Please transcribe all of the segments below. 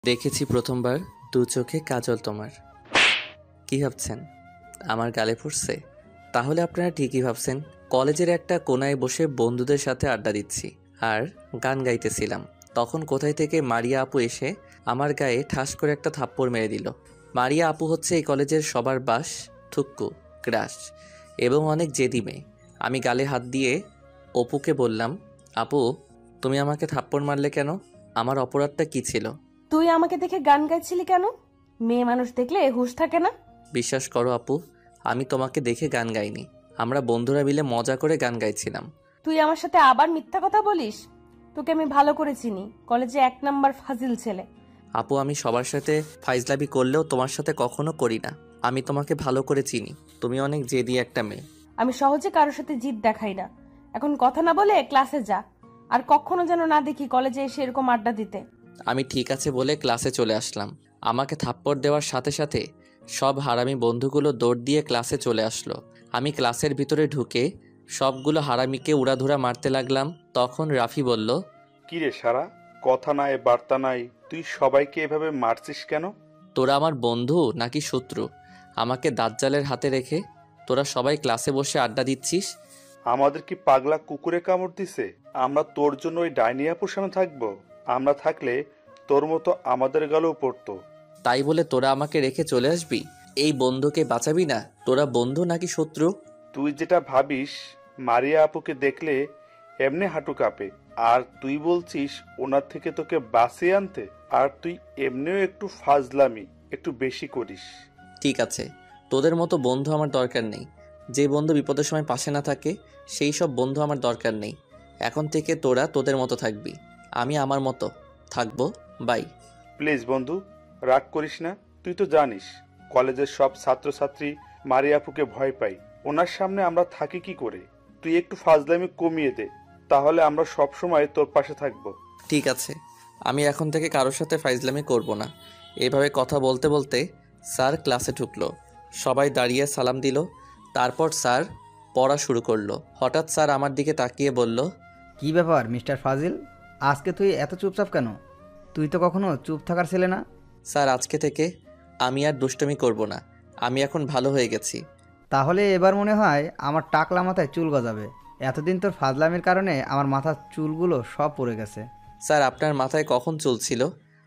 দেখেছি প্রথমবার দু চোখে কাজল তোমার। কি ভাবছেন আমার গালে পড়ছে? তাহলে আপনারা ঠিকই ভাবছেন। কলেজের একটা কোনায় বসে বন্ধুদের সাথে আড্ডা দিচ্ছি আর গান গাইতেছিলাম। তখন কোথায় থেকে মারিয়া আপু এসে আমার গায়ে ঠাস করে একটা থাপ্পড় মেরে দিল। মারিয়া আপু হচ্ছে এই কলেজের সবার বাস, থুক্কু, ক্রাশ এবং অনেক জেদি মেয়ে। আমি গালে হাত দিয়ে অপুকে বললাম, আপু তুমি আমাকে থাপ্পড় মারলে কেন? আমার অপরাধটা কি ছিল? তুই আমাকে দেখে গান গাইছিলি কেন? মেয়ে মানুষ দেখলে হুঁশ থাকে না? বিশ্বাস করো আপু, আমি তোমাকে দেখে গান গাইনি। আমরা বন্ধুরা মিলে মজা করে গান গাইছিলাম। তুই আমার সাথে আবার মিথ্যা কথা বলিস। তোকে আমি ভালো করে চিনি, কলেজে 1 নাম্বার ফাজিল ছেলে। আপু আমি সবার সাথে ফাইজলামি করলেও তোমার সাথে কখনো করি না। আমি তোমাকে ভালো করে চিনি, তুমি অনেক জেদি একটা মেয়ে। আমি সহজে কারোর সাথে জিদ দেখাই না। এখন কথা না বলে ক্লাসে যা, আর কখনো যেন না দেখি কলেজে এসে এরকম আড্ডা দিতে। আমি ঠিক আছে বলে ক্লাসে চলে আসলাম। আমাকে থাপ্পড় দেওয়ার সাথে সাথে সব হারামি বন্ধুগুলো দৌড় দিয়ে ক্লাসে চলে আসলো। আমি ক্লাসের ভিতরে ঢুকে সবগুলো হারামিকে উড়াধুরা মারতে লাগলাম। তখন রাফি বলল, কিরে সারা, কথা নাই বার্তা নাই, তুই সবাইকে এভাবে মারছিস কেন? তোরা আমার বন্ধু নাকি শত্রু? আমাকে দাজ্জালের হাতে রেখে তোরা সবাই ক্লাসে বসে আড্ডা দিচ্ছিস। আমাদের কি পাগলা কুকুরে কামড় দিছে? আমরা তোর জন্য ওই ডাইনিয়া পোষানো থাকবো? আমরা থাকলে তোর মতো আমাদের গালেও পড়তো। তাই বলে তোরা আমাকে রেখে চলে আসবি? এই বন্ধুকে বাঁচাবি না? তোরা বন্ধু নাকি শত্রু? তুই যেটা ভাবিস, মারিয়া আপুকে দেখলে এমনি হাঁটু কাঁপে, আর তুই বলছিস ওনার থেকে তোকে বাঁচিয়ে আনতে। আর তুই এমনিও একটু ফাজলামি একটু বেশি করিস। ঠিক আছে, তোদের মতো বন্ধু আমার দরকার নেই। যে বন্ধু বিপদের সময় পাশে না থাকে সেই সব বন্ধু আমার দরকার নেই। এখন থেকে তোরা তোদের মতো থাকবি, আমি আমার মতো থাকবো। বাই। প্লিজ বন্ধু, রাগ করিস না। তুই তো জানিস কলেজের সব ছাত্রছাত্রী মারিয়া আপুকে ভয় পাই। ওনার সামনে আমরা থাকি কি করে? তুই একটু ফাজলামি কমিয়ে দে, তাহলে আমরা সব সময় তোর পাশে থাকবো। ঠিক আছে, আমি এখন থেকে কারোর সাথে ফাইজলামি করব না। এভাবে কথা বলতে বলতে স্যার ক্লাসে ঢুকলো। সবাই দাঁড়িয়ে সালাম দিল। তারপর স্যার পড়া শুরু করলো। হঠাৎ স্যার আমার দিকে তাকিয়ে বলল, কি ব্যাপার মিস্টার ফাজিল, আজকে তুই এত চুপচাপ কেন? তুই তো কখনো চুপ থাকার ছেলে না। স্যার আজকে থেকে আমি আর দুষ্টুমি করব না, আমি এখন ভালো হয়ে গেছি। তাহলে এবার মনে হয় আমার টাকলা মাথায় চুল গজাবে। এতদিন তোর ফাজলামির কারণে আমার মাথার চুলগুলো সব পড়ে গেছে। স্যার আপনার মাথায় কখন চুল ছিল?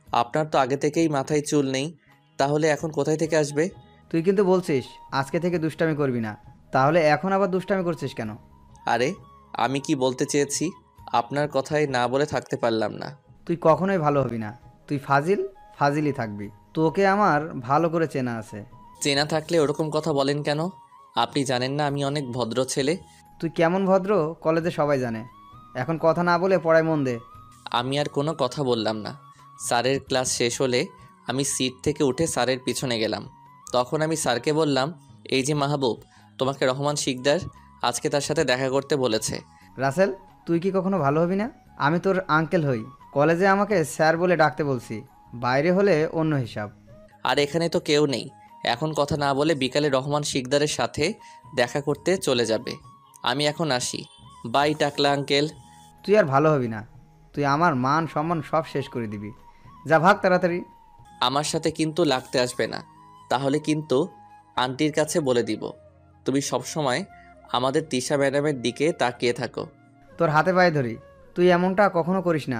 আপনার তো আগে থেকেই মাথায় চুল নেই, তাহলে এখন কোথায় থেকে আসবে? তুই কিন্তু বলছিস আজকে থেকে দুষ্টামি করবি না, তাহলে এখন আবার দুষ্টামি করছিস কেন? আরে আমি কি বলতে চেয়েছি আপনার কথায় না বলে থাকতে পারলাম না। তুই কখনোই ভালো হবি না। তুই ফাজিল, ফাজিলই থাকবি। তোকে আমার ভালো করে চেনা আছে। চেনা থাকলে ওরকম কথা বলেন কেন? আপনি জানেন না আমি অনেক ভদ্র ছেলে। তুই কেমন ভদ্র কলেজে সবাই জানে। এখন কথা না বলে পড়ায় মন দে। আমি আর কোনো কথা বললাম না। স্যারের ক্লাস শেষ হলে আমি সিট থেকে উঠে স্যারের পিছনে গেলাম। তখন আমি স্যারকে বললাম, এই যে মাহবুব, তোমাকে রহমান শিকদার আজকে তার সাথে দেখা করতে বলেছে। রাসেল, তুই কি কখনো ভালো হবি না? আমি তোর আঙ্কেল হই, কলেজে আমাকে স্যার বলে ডাকতে বলছি, বাইরে হলে অন্য হিসাব। আর এখানে তো কেউ নেই, এখন কথা না বলে বিকালে রহমান শিকদারের সাথে দেখা করতে চলে যাবে। আমি এখন আসি। বাই টাকলা আঙ্কেল। তুই আর ভালো হবি না। তুই আমার মান সম্মান সব শেষ করে দিবি। যা ভাগ তাড়াতাড়ি। আমার সাথে কিন্তু লাগতে আসবে না, তাহলে কিন্তু আন্টির কাছে বলে দিব। তুমি সবসময় আমাদের তিশা ম্যাডামের দিকে তাকিয়ে থাকো। তোর হাতে পায়ে ধরি, তুই এমনটা কখনো করিস না।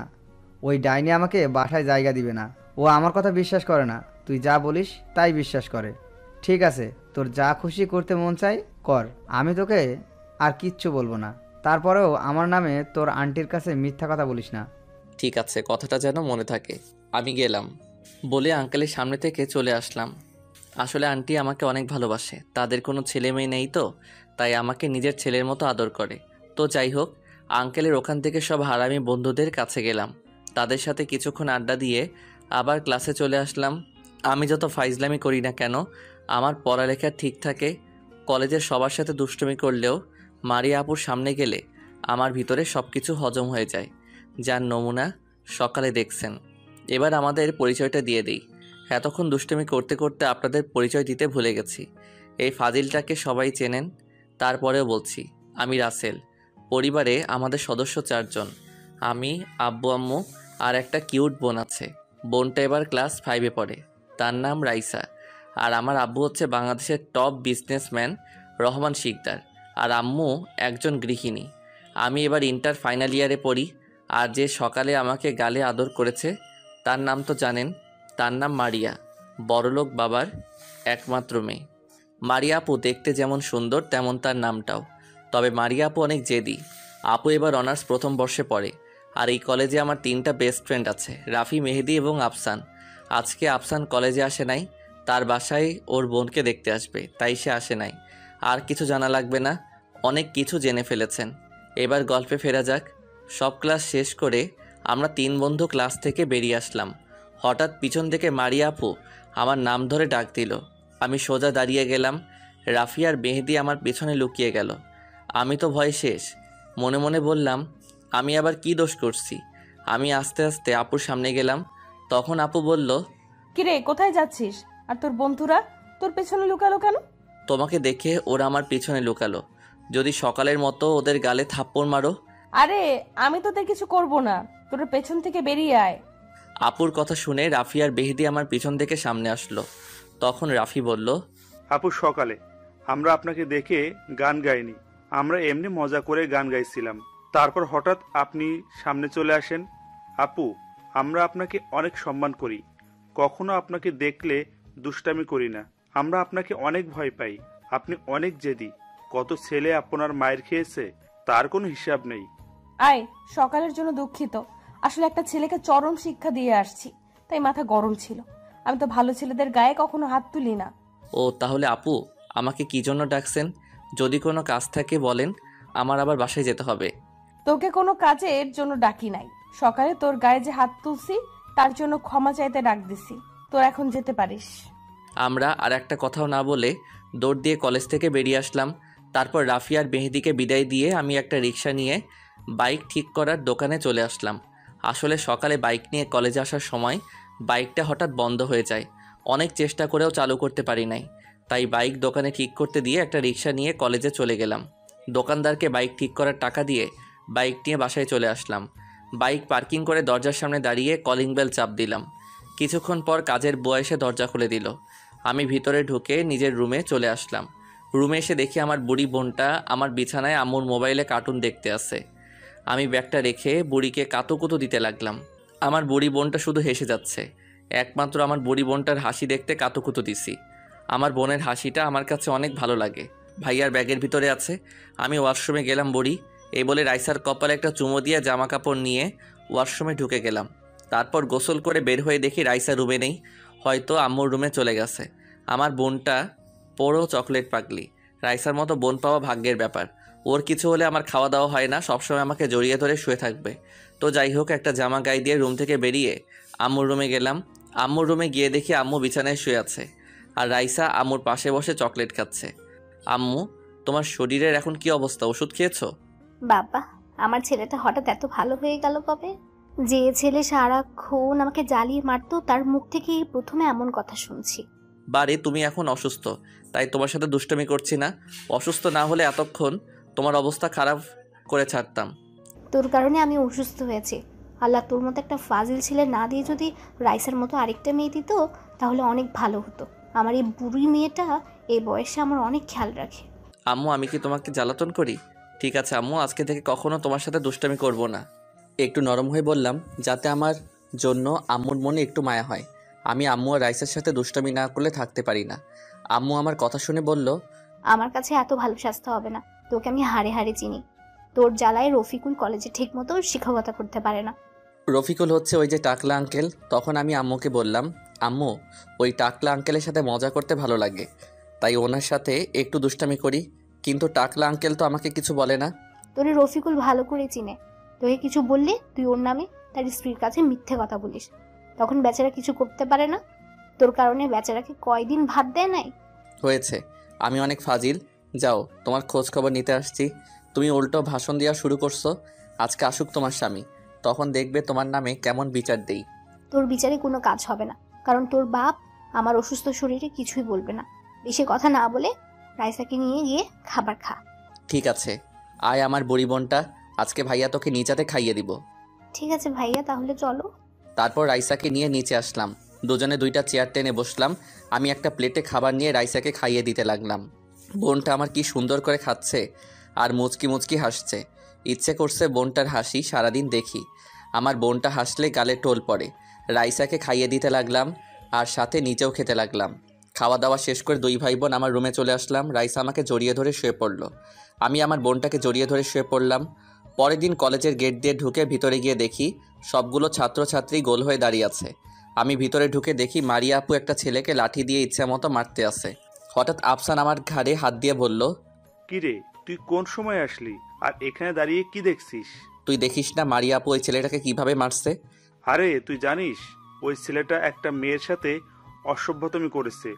ওই ডাইনি আমাকে বাসায় জায়গা দিবে না। ও আমার কথা বিশ্বাস করে না। তুই যা বলিস তাই বিশ্বাস করে। ঠিক আছে, তোর যা খুশি করতে মন চাই কর, আমি তোকে আর কিচ্ছু বলবো না। তারপরেও আমার নামে তোর আন্টির কাছে মিথ্যা কথা বলিস না। ঠিক আছে, কথাটা যেন মনে থাকে। আমি গেলাম বলে আঙ্কেলের সামনে থেকে চলে আসলাম। আসলে আন্টি আমাকে অনেক ভালোবাসে, তাদের কোনো ছেলে মেয়ে নেই তো, তাই আমাকে নিজের ছেলের মতো আদর করে। তো যাই হোক, আঙ্কেলের ওখান থেকে সব হারামি বন্ধুদের কাছে গেলাম। তাদের সাথে কিছুক্ষণ আড্ডা দিয়ে আবার ক্লাসে চলে আসলাম। আমি যত ফাইজলামি করি না কেন, আমার পড়ালেখা ঠিক থাকে। কলেজের সবার সাথে দুষ্টুমি করলেও মারিয়া আপুর সামনে গেলে আমার ভিতরে সব কিছু হজম হয়ে যায়, যার নমুনা সকালে দেখছেন। এবার আমাদের পরিচয়টা দিয়ে দিই। এতক্ষণ দুষ্টুমি করতে করতে আপনাদের পরিচয় দিতে ভুলে গেছি। এই ফাজিলটাকে সবাই চেনেন, তারপরেও বলছি, আমি রাসেল। পরিবারে আমাদের সদস্য 4 জন। আমি, আব্বু আম্মু আর একটা কিউট বোন আছে। বোনটা এবার ক্লাস 5-এ পড়ে। তার নাম রাইসা। আর আমার আব্বু হচ্ছে বাংলাদেশের টপ বিজনেসম্যান রহমান শিকদার। আর আম্মু একজন গৃহিণী। আমি এবার ইন্টার ফাইনাল ইয়ারে পড়ি। আর যে সকালে আমাকে গালে আদর করেছে তার নাম তো জানেন, তার নাম মারিয়া, বড়লোক বাবার একমাত্র মেয়ে। মারিয়া আপু দেখতে যেমন সুন্দর তেমন তার নামটাও। তবে মারিয়া আপু অনেক জেদি। আপু এবার অনার্স প্রথম বর্ষে পড়ে। আর এই কলেজে আমার 3টা বেস্ট ফ্রেন্ড আছে, রাফি, মেহেদি এবং আফসান। আজকে আফসান কলেজে আসে নাই, তার বাসায় ওর বোনকে দেখতে আসবে, তাই সে আসে নাই। আর কিছু জানা লাগবে না, অনেক কিছু জেনে ফেলেছেন। এবার গল্পে ফেরা যাক। সব ক্লাস শেষ করে আমরা 3 বন্ধু ক্লাস থেকে বেরিয়ে আসলাম। হঠাৎ পিছন থেকে মারিয়া আপু আমার নাম ধরে ডাক দিল। আমি সোজা দাঁড়িয়ে গেলাম। রাফি আর মেহেদি আমার পেছনে লুকিয়ে গেল। আমি তো ভয় শেষ। মনে মনে বললাম, আমি আবার কি দোষ করছি? আমি আস্তে আস্তে আপুর সামনে গেলাম। তখন আপু বলল, কিরে কোথায় যাচ্ছিস? আর তোর বন্ধুরা তোর পেছনে লুকালো কেন? তোমাকে দেখে ওরা আমার পিছনে লুকালো। যদি সকালের মতো ওদের গালে থাপ্পড় মারো। আরে আমি তোদের কিছু করব না, তোর পেছন থেকে বেরিয়ে আয়। আপুর কথা শুনে রাফি আর মেহেদি আমার পিছন থেকে সামনে আসলো। তখন রাফি বলল, আপু সকালে আমরা আপনাকে দেখে গান গাইনি, আমরা এমনি মজা করে গান গাইছিলাম। তারপর হঠাৎ আপনি সামনে চলে আসেন। আপু, আমরা আপনাকে অনেক সম্মান করি, কখনো আপনাকে দেখলে দুষ্টামি করি না। আমরা আপনাকে অনেক ভয় পাই, আপনি অনেক জেদি। কত ছেলে আপনার মায়ের খেয়েছে তার কোনো হিসাব নেই। আয়, সকালের জন্য দুঃখিত। আসলে একটা ছেলেকে চরম শিক্ষা দিয়ে আসছি, তাই মাথা গরম ছিল। আমি তো ভালো ছেলেদের গায়ে কখনো হাত তুলি না। ও তাহলে আপু আমাকে কি জন্য ডাকছেন? যদি কোনো কাজ থাকে বলেন, আমার আবার বাসায় যেতে হবে। তোকে কোনো কাজের জন্য ডাকি নাই, সকালে তোর গায়ে যে হাত তুলছি তার জন্য ক্ষমা চাইতে ডাক দিছি। তোর এখন যেতে পারিস। আমরা আর একটা কথাও না বলে দৌড় দিয়ে কলেজ থেকে বেরিয়ে আসলাম। তারপর রাফি আর মেহেদিকে বিদায় দিয়ে আমি একটা রিক্সা নিয়ে বাইক ঠিক করার দোকানে চলে আসলাম। আসলে সকালে বাইক নিয়ে কলেজে আসার সময় বাইকটা হঠাৎ বন্ধ হয়ে যায়। অনেক চেষ্টা করেও চালু করতে পারি নাই। তাই বাইক দোকানে ঠিক করতে দিয়ে একটা রিক্সা নিয়ে কলেজে চলে গেলাম। দোকানদারকে বাইক ঠিক করার টাকা দিয়ে বাইক নিয়ে বাসায় চলে আসলাম। বাইক পার্কিং করে দরজার সামনে দাঁড়িয়ে কলিং বেল চাপ দিলাম। কিছুক্ষণ পর কাজের বুয়া এসে দরজা খুলে দিল। আমি ভিতরে ঢুকে নিজের রুমে চলে আসলাম। রুমে এসে দেখি আমার বুড়ি বোনটা আমার বিছানায় আম্মুর মোবাইলে কার্টুন দেখতে আছে। আমি ব্যাগটা রেখে বুড়িকে কাতুকুতু দিতে লাগলাম। আমার বুড়ি বোনটা শুধু হেসে যাচ্ছে। একমাত্র আমার বুড়ি বোনটার হাসি দেখতে কাতুকুতু দিছি। আমার বোনের হাসিটা আমার কাছে অনেক ভালো লাগে। ভাইয়ার ব্যাগের ভিতরে আছে। আমি ওয়াশরুমে গেলাম বুড়ি, এই বলে রাইসার কপালে একটা চুমো দিয়ে জামা কাপড় নিয়ে ওয়াশরুমে ঢুকে গেলাম। তারপর গোসল করে বের হয়ে দেখি রাইসা রুমে নেই, হয়তো আম্মুর রুমে চলে গেছে। আমার বোনটা পুরো চকলেট পাগলি। রাইসার মতো বোন পাওয়া ভাগ্যের ব্যাপার। ওর কিছু হলে আমার খাওয়া দাওয়া হয় না, সবসময় আমাকে জড়িয়ে ধরে শুয়ে থাকবে। তো যাই হোক, একটা জামা গায়ে দিয়ে রুম থেকে বেরিয়ে আম্মুর রুমে গেলাম। আম্মুর রুমে গিয়ে দেখি আম্মু বিছানায় শুয়ে আছে আর রাইসা আম্মুর পাশে বসে চকলেট খাচ্ছে। আম্মু, তোমার শরীরের এখন কি অবস্থা? ওষুধ খেয়েছো? বাবা, আমার ছেলেটা হঠাৎ এত ভালো হয়ে গেল কবে? যে ছেলে সারাক্ষণ আমাকে জ্বালিয়ে মারতো তার মুখ থেকে প্রথমে এমন কথা শুনছি। বারে, তুমি এখন অসুস্থ, তাই তোমার সাথে দুষ্টামি করছি না। অসুস্থ না হলে এতক্ষণ তোমার অবস্থা খারাপ করে ছাড়তাম। তোর কারণে আমি অসুস্থ হয়েছি। আল্লাহ তোর মতো একটা ফাজিল ছেলে না দিয়ে যদি রাইসার মতো আরেকটা মেয়ে দিত তাহলে অনেক ভালো হতো। আমার এই বুড়ি মেয়েটা এই বয়সে আমার অনেক খেয়াল রাখে। আম্মু, আমি কি তোমাকে জ্বালাতন করি? ঠিক আছে আম্মু, আজকে থেকে কখনো তোমার সাথে দুষ্টামি করব না। একটু নরম হয়ে বললাম, যাতে আমার জন্য আম্মুর মনে একটু মায়া হয়। আমি আম্মু আর রাইসার সাথে দুষ্টামি না করলে থাকতে পারি না। আম্মু আমার কথা শুনে বলল, আমার কাছে এত ভালো স্বাস্থ্য হবে না, তোকে আমি হাড়ে হাড়ে চিনি। তোর জ্বালায় রফিকুল কলেজে ঠিক মতো শিক্ষকতা করতে পারে না। রফিকুল হচ্ছে ওই যে টাকলা আঙ্কেল। তখন আমি আম্মুকে বললাম, আম্মু, ওই টাকলা আঙ্কেলের সাথে মজা করতে ভালো লাগে, তাই ওনার সাথে একটু দুষ্টামি করি। কিন্তু টাকলা আঙ্কেল তো আমাকে কিছু বলে না। তোরে রফিকুল ভালো করে চিনে। তোকে কিছু বললে তুই ওর নামে তার স্ত্রীর কাছে মিথ্যে কথা বলিস, তখন বেচারা কিছু করতে পারে না। তোর কারণে বেচারাকে কয়দিন ভাত দেয় নাই। হয়েছে, আমি অনেক ফাজিল। যাও, তোমার খোঁজ খবর নিতে আসছি। তুমি উল্টো ভাষণ দেওয়া শুরু করছো। আজকে আসুক তোমার স্বামী, তখন দেখবে তোমার নামে কেমন বিচার দেই। তোর বিচারে কোনো কাজ হবে না, কারণ তোর বাপ আমার অসুস্থ শরীরে কিছুই বলবে না। বেশি কথা না বলে রাইসাকে নিয়ে গিয়ে খাবার খা। ঠিক আছে, আয় আমার বুড়ি বোনটা, আজকে ভাইয়া তোকে নিচাতে খাইয়ে দিব। ঠিক আছে ভাইয়া, তাহলে চলো। তারপর রাইসাকে নিয়ে নিচে আসলাম। দুজনে দুইটা চেয়ার টেনে বসলাম। আমি একটা প্লেটে খাবার নিয়ে রাইসাকে খাইয়ে দিতে লাগলাম। বোনটা আমার কি সুন্দর করে খাচ্ছে আর মুচকি মুচকি হাসছে। ইচ্ছে করছে বোনটার হাসি সারাদিন দেখি। আমার বোনটা হাসলে গালে টোল পড়ে। রাইসাকে খাইয়ে দিতে লাগলাম আর সাথে নিচেও খেতে লাগলাম। খাওয়া দাওয়া শেষ করে দুই ভাই বোন আমার রুমে চলে আসলাম। রাইসা আমাকে জড়িয়ে ধরে শুয়ে পড়ল। আমি আমার বোনটাকে জড়িয়ে ধরে শুয়ে পড়লাম। পরের দিন কলেজের গেট দিয়ে ঢুকে ভিতরে গিয়ে দেখি সবগুলো ছাত্রছাত্রী গোল হয়ে দাঁড়িয়ে আছে। আমি ভিতরে ঢুকে দেখি মারিয়া আপু একটা ছেলেকে লাঠি দিয়ে ইচ্ছা মতো মারতে আসে। হঠাৎ আফসান আমার ঘাড়ে হাত দিয়ে বলল, কিরে, তুই কোন সময় আসলি আর এখানে দাঁড়িয়ে কি দেখছিস? তুই দেখিস না মারিয়া আপু ওই ছেলেটাকে কিভাবে মারছে? আরে তুই জানিস ওই ছেলেটা একটা মেয়ের সাথে অসভ্যতামি করেছে,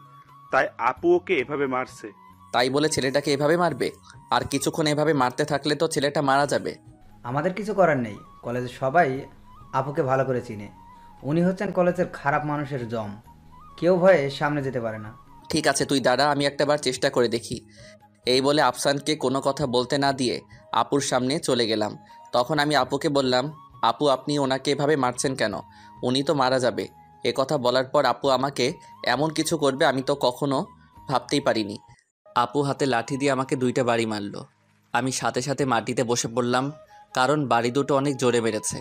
তাই আপু ওকে এভাবে মারছে। তাই বলে ছেলেটাকে এভাবে মারবে? আর কিছুক্ষণ এভাবে মারতে থাকলে তো ছেলেটা মারা যাবে। আমাদের কিছু করার নেই, কলেজের সবাই আপুকে ভালো করে চিনে। উনি হচ্ছেন কলেজের খারাপ মানুষের জম, কেউ ভয়ে সামনে যেতে পারে না। ঠিক আছে, তুই দাঁড়া, আমি একটাবার চেষ্টা করে দেখি। এই বলে আফসানকে কোনো কথা বলতে না দিয়ে আপুর সামনে চলে গেলাম। তখন আমি আপুকে বললাম, আপু আপনি ওনাকে এভাবে মারছেন কেন? উনি তো মারা যাবে। এ কথা বলার পর আপু আমাকে এমন কিছু করবে আমি তো কখনো ভাবতেই পারিনি। আপু হাতে লাঠি দিয়ে আমাকে দুইটা বাড়ি মারল। আমি সাথে সাথে মাটিতে বসে পড়লাম, কারণ বাড়ি দুটো অনেক জোরে মেরেছে।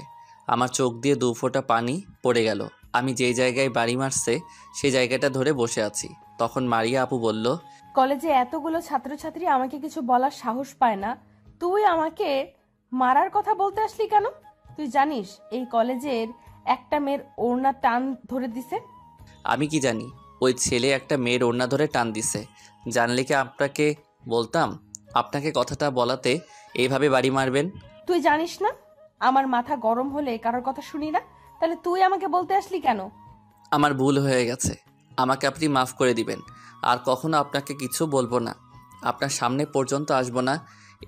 আমার চোখ দিয়ে 2 ফোঁটা পানি পড়ে গেল। আমি যেই জায়গায় বাড়ি মারছে সেই জায়গাটা ধরে বসে আছি। তখন মারিয়া আপু বলল, কলেজে এতগুলো ছাত্রছাত্রী আমাকে কিছু বলার সাহস পায় না, তুই আমাকে মারার কথা বলতে আসলি কেন? তুই জানিস এই কলেজের একটা মেয়ের ওড়না টান ধরে দিছে? আমি কি জানি ওই ছেলে একটা মেয়ের ওড়না ধরে টান দিছে? জানলে কি আপনাকে বলতাম? আপনাকে কথাটা বলাতে এইভাবে বাড়ি মারবেন? তুই জানিস না আমার মাথা গরম হলে কারোর কথা শুনি না, তাহলে তুই আমাকে বলতে আসলি কেন? আমার ভুল হয়ে গেছে, আমাকে আপনি মাফ করে দিবেন। আর কখনো আপনাকে কিছু বলবো না, আপনার সামনে পর্যন্ত আসবো না।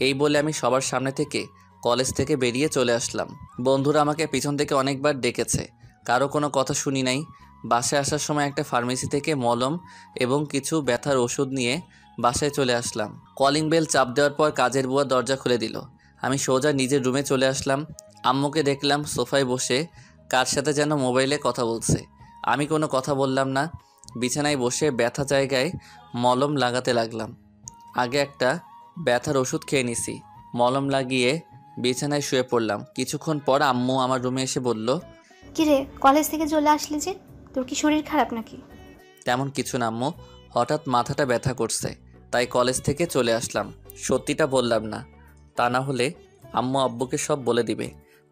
এই বলে আমি সবার সামনে থেকে কলেজ থেকে বেরিয়ে চলে আসলাম। বন্ধুরা আমাকে পিছন থেকে অনেকবার ডেকেছে, কারো কোনো কথা শুনি নাই। বাসায় আসার সময় একটা ফার্মেসি থেকে মলম এবং কিছু ব্যথার ওষুধ নিয়ে বাসায় চলে আসলাম। কলিং বেল চাপ দেওয়ার পর কাজের বুয়া দরজা খুলে দিল। আমি সোজা নিজের রুমে চলে আসলাম। আম্মুকে দেখলাম সোফায় বসে কার সাথে যেন মোবাইলে কথা বলছে। আমি কোনো কথা বললাম না, বিছানায় বসে ব্যথা জায়গায় মলম লাগাতে লাগলাম। আগে একটা ব্যথার ওষুধ খেয়ে নিছি, মলম লাগিয়ে বিছানায় শুয়ে পড়লাম। কিছুক্ষণ পর আম্মু আমার রুমে এসে বলল, কিরে, কলেজ থেকে চলে আসলি যে? তোর কি শরীর খারাপ নাকি? তেমন কিছু না আম্মু, হঠাৎ মাথাটা ব্যথা করছে তাই কলেজ থেকে চলে আসলাম। সত্যিটা বললাম না, তা না হলে আম্মু আব্বুকে সব বলে দিবে।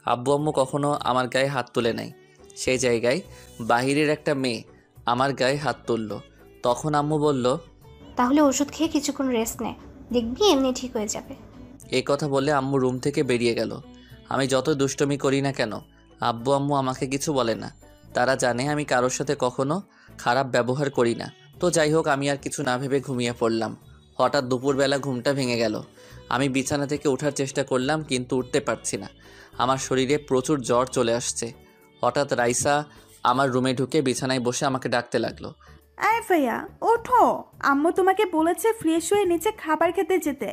আব্বু আম্মু কখনো আমার গায়ে হাত তুলে নাই, সেই জায়গায় বাহিরের একটা মেয়ে আমার গায়ে হাত তুলল। তখন আম্মু বলল, তাহলে ওষুধ খেয়ে কিছুক্ষণ রেস্ট নে, দেখবি এমনি ঠিক হয়ে যাবে। এই কথা বলে আম্মু রুম থেকে বেরিয়ে গেল। আমি যত দুষ্টমি করি না কেন আব্বু আম্মু আমাকে কিছু বলে না। তারা জানে আমি কারোর সাথে কখনো খারাপ ব্যবহার করি না। তো যাই হোক, আমি আর কিছু না ভেবে ঘুমিয়ে পড়লাম। হঠাৎ দুপুরবেলা ঘুমটা ভেঙে গেল। আমি বিছানা থেকে ওঠার চেষ্টা করলাম কিন্তু উঠতে পারছি না। আমার শরীরে প্রচুর জ্বর চলে আসছে। হঠাৎ রাইসা আমার রুমে ঢুকে বিছানায় বসে আমাকে ডাকতে লাগলো। আয় ভাইয়া, ওঠো, আম্মু তোমাকে বলেছে ফ্রেশ হয়ে নিচে খাবার খেতে যেতে।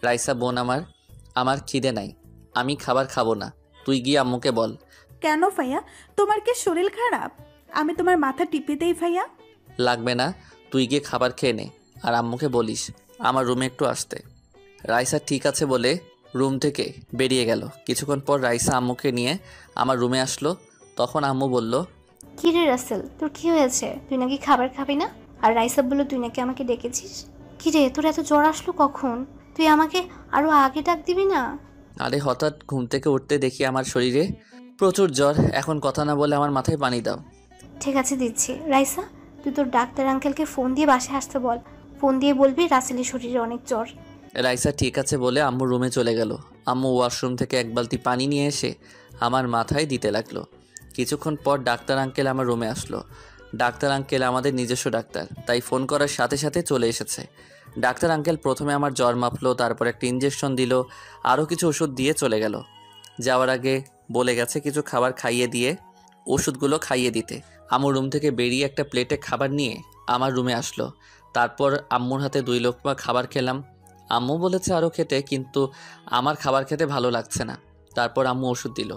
রাইসা বোন আমার খিদে নাই, আমি খাবার খাবো না, তুই গিয়ে আম্মুকে বল। কেন ভাইয়া, তোমার কি শরীর খারাপ? আমি তোমার মাথা টিপে দেই ভাইয়া। লাগবে না, তুই গিয়ে খাবার খেয়ে নে আর আম্মুকে বলিস আমার রুমে একটু আসতে। রাইসা ঠিক আছে বলে রুম থেকে বেরিয়ে গেল। কিছুক্ষণ পর রাইসা আম্মুকে নিয়ে আমার রুমে আসলো। তখন আম্মু বলল, কি রে রাসেল, তোর কি হয়েছে? তুই নাকি খাবার খাবি না? আর রাইসা বললো তুই নাকি আমাকে ডেকেছিস। কি রে, তোর এত জ্বর আসলো কখন? তুই আমাকে আরো আগে ডাক দিবি না? আরে হঠাৎ ঘুম থেকে উঠতে দেখি আমার শরীরে প্রচুর জ্বর। এখন কথা না বলে আমার মাথায় পানি দাও। ঠিক আছে, দিচ্ছি। রাইসা, তুই তোর ডাক্তার আঙ্কেলকে ফোন দিয়ে বাসায় আসতে বল। ফোন দিয়ে বলবি রাসেলের শরীরে অনেক জ্বর। রাইসা ঠিক আছে বলে আম্মু রুমে চলে গেল। আম্মু ওয়াশরুম থেকে এক বালতি পানি নিয়ে এসে আমার মাথায় দিতে লাগলো। কিছুক্ষণ পর ডাক্তার আঙ্কেল আমার রুমে আসলো। ডাক্তার আঙ্কেল আমাদের নিজস্ব ডাক্তার, তাই ফোন করার সাথে সাথে চলে এসেছে। ডাক্তার আঙ্কেল প্রথমে আমার জ্বর মাপলো, তারপর একটা ইঞ্জেকশন দিল, আরও কিছু ওষুধ দিয়ে চলে গেল। যাওয়ার আগে বলে গেছে কিছু খাবার খাইয়ে দিয়ে ওষুধগুলো খাইয়ে দিতে। আম্মু রুম থেকে বেরিয়ে একটা প্লেটে খাবার নিয়ে আমার রুমে আসলো। তারপর আম্মুর হাতে 2 লোকমা খাবার খেলাম। আম্মু বলেছে আরও খেতে, কিন্তু আমার খাবার খেতে ভালো লাগছে না। তারপর আম্মু ওষুধ দিল।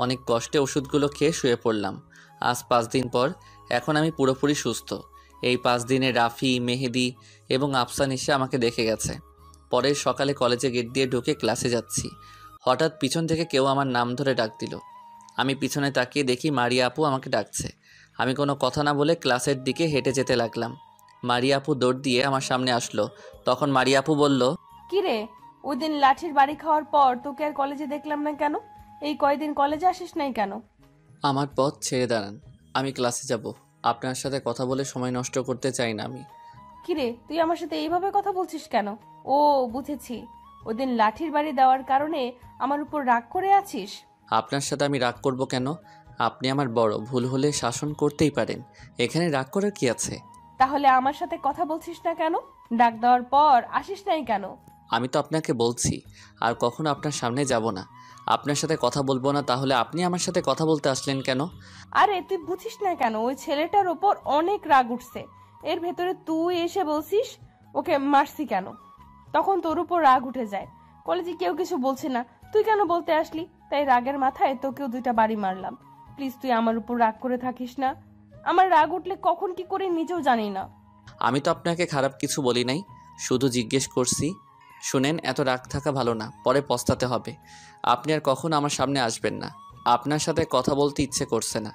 অনেক কষ্টে ওষুধগুলো খেয়ে শুয়ে পড়লাম। আজ 5 দিন পর এখন আমি পুরোপুরি সুস্থ। এই 5 দিনে রাফি, মেহেদি এবং আফসান এসে আমাকে দেখে গেছে। পরের সকালে কলেজে গেট দিয়ে ঢুকে ক্লাসে যাচ্ছি, হঠাৎ পিছন থেকে কেউ আমার নাম ধরে ডাক দিল। আমি পিছনে তাকিয়ে দেখি মারিয়া আপু আমাকে ডাকছে। আমি কোনো কথা না বলে ক্লাসের দিকে হেঁটে যেতে লাগলাম। মারিয়া আপু দৌড় দিয়ে আমার সামনে আসলো। তখন মারিয়া আপু বলল, কিরে, ওই দিন লাঠির বাড়ি খাওয়ার পর তোকে আর কলেজে দেখলাম না কেন? এই কয়দিন কলেজে আসিস নাই কেন? আমার পথ ছেড়ে দাঁড়ান, আমি ক্লাসে যাব। আপনার সাথে কথা বলে সময় নষ্ট করতে চাই না আমি। কিরে, তুই আমার সাথে এইভাবে কথা বলছিস কেন? ও, বুঝেছি, ওই দিন লাঠির বাড়ি দেওয়ার কারণে আমার উপর রাগ করে আছিস। আপনার সাথে আমি রাগ করব কেন? আপনি আমার বড়, ভুল হলে শাসন করতেই পারেন। এখানে রাগ করার কি আছে? তাহলে আমার সাথে কথা বলছিস না কেন? ডাক দেওয়ার পর আসিস নাই কেন? আমি তো আপনাকে বলছি আর কখনো আপনার সামনে যাব না, আপনার সাথে কথা বলবো না। তাহলে আপনি আমার সাথে কথা বলতে আসলেন কেন? আরে তুই বুঝিস না কেন? ওই ছেলেটার ওপর অনেক রাগ উঠছে, এর ভেতরে তুই এসে বলছিস ওকে মারছি কেন? তখন তোর উপর রাগ উঠে যায়। কলেজে কেউ কিছু বলছে না, তুই কেন বলতে আসলি? তাই রাগের মাথায় তোকেও 2টা বাড়ি মারলাম। প্লিজ তুই আমার উপর রাগ করে থাকিস না। আমার রাগ উঠলে কখন কি করে নিজেও জানি না। আমি তো আপনাকে খারাপ কিছু বলি নাই, শুধু জিজ্ঞেস করছি। শুনেন, এত রাগ থাকা ভালো না, পরে পস্তাতে হবে। আপনি আর কখনো আমার সামনে আসবেন না। আপনার সাথে কথা বলতে ইচ্ছে করছে না।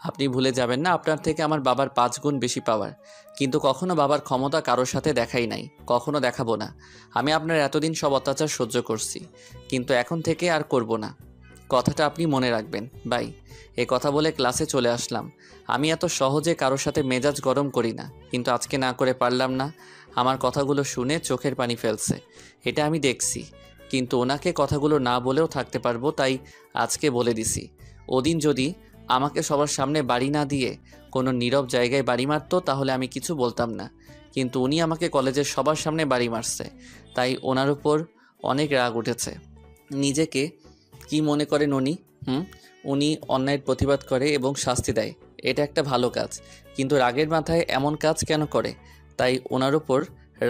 আপনি ভুলে যাবেন না আপনার থেকে আমার বাবার 5 গুণ বেশি পাওয়ার, কিন্তু কখনো বাবার ক্ষমতা কারোর সাথে দেখাই নাই, কখনো দেখাবো না। আমি আপনার এতদিন সব অত্যাচার সহ্য করছি, কিন্তু এখন থেকে আর করব না। কথাটা আপনি মনে রাখবেন বাই। এ কথা বলে ক্লাসে চলে আসলাম। আমি এত সহজে কারোর সাথে মেজাজ গরম করি না, কিন্তু আজকে না করে পারলাম না। আমার কথাগুলো শুনে চোখের পানি ফেলছে, এটা আমি দেখছি, কিন্তু ওনাকে কথাগুলো না বলেও থাকতে পারবো, তাই আজকে বলে দিছি। ওদিন যদি আমাকে সবার সামনে বাড়ি না দিয়ে কোনো নীরব জায়গায় বাড়ি মারতো তাহলে আমি কিছু বলতাম না, কিন্তু উনি আমাকে কলেজের সবার সামনে বাড়ি মারছে, তাই ওনার উপর অনেক রাগ উঠেছে। নিজেকে কি মনে করেন উনি? উনি অন্যায়ের প্রতিবাদ করে এবং শাস্তি দেয়, এটা একটা ভালো কাজ, কিন্তু রাগের মাথায় এমন কাজ কেন করে? তাই ওনার উপর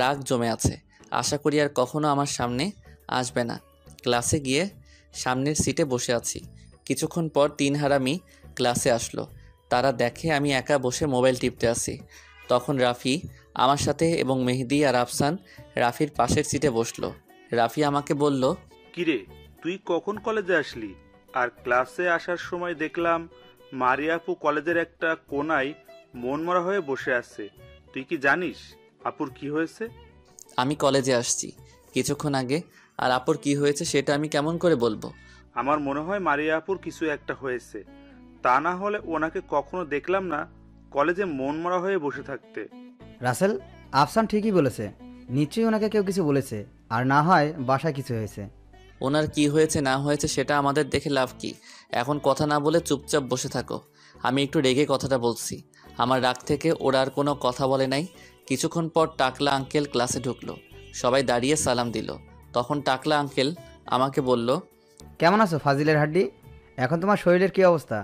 রাগ জমে আছে। আশা করি আর কখনো আমার সামনে আসবে না। ক্লাসে গিয়ে সামনের সিটে বসে আছি। কিছুক্ষণ পর 3 হারামি ক্লাসে আসলো। তারা দেখে আমি একা বসে মোবাইল টিপতে আছি। তখন রাফি আমার সাথে এবং মেহেদি আর আফসান রাফির পাশের সিটে বসলো। রাফি আমাকে বলল, কিরে, তুই কখন কলেজে আসলি? আর ক্লাসে আসার সময় দেখলাম মারিয়া আপু কলেজের একটা কোনায় মনমরা হয়ে বসে আছে। তুই কি জানিস আপুর কি হয়েছে? আমি কলেজে আসছি কিছুক্ষণ আগে, আর আপুর কি হয়েছে সেটা আমি কেমন করে বলবো? আমার মনে হয় মারিয়া আপুর কিছু একটা হয়েছে, তা না হলে ওনাকে কখনো দেখলাম না কলেজে মনমরা হয়ে বসে থাকতে। রাসেল, আফসান ঠিকই বলেছে, নিশ্চয়ই ওনাকে কেউ কিছু বলেছে, আর না হয় বাসায় কিছু হয়েছে। ওনার কি হয়েছে না হয়েছে সেটা আমাদের দেখে লাভ কি? এখন কথা না বলে চুপচাপ বসে থাকো। আমি একটু রেগে কথাটা বলছি। আমার রাগ থেকে ওরা আর কোনো কথা বলে নাই। কিছুক্ষণ পর টাকলা আঙ্কেল ক্লাসে ঢুকলো। সবাই দাঁড়িয়ে সালাম দিল। তখন টাকলা আঙ্কেল আমাকে বলল, কেমন আছো ফাজিলের হাড্ডি? এখন তোমার শরীরের কি অবস্থা?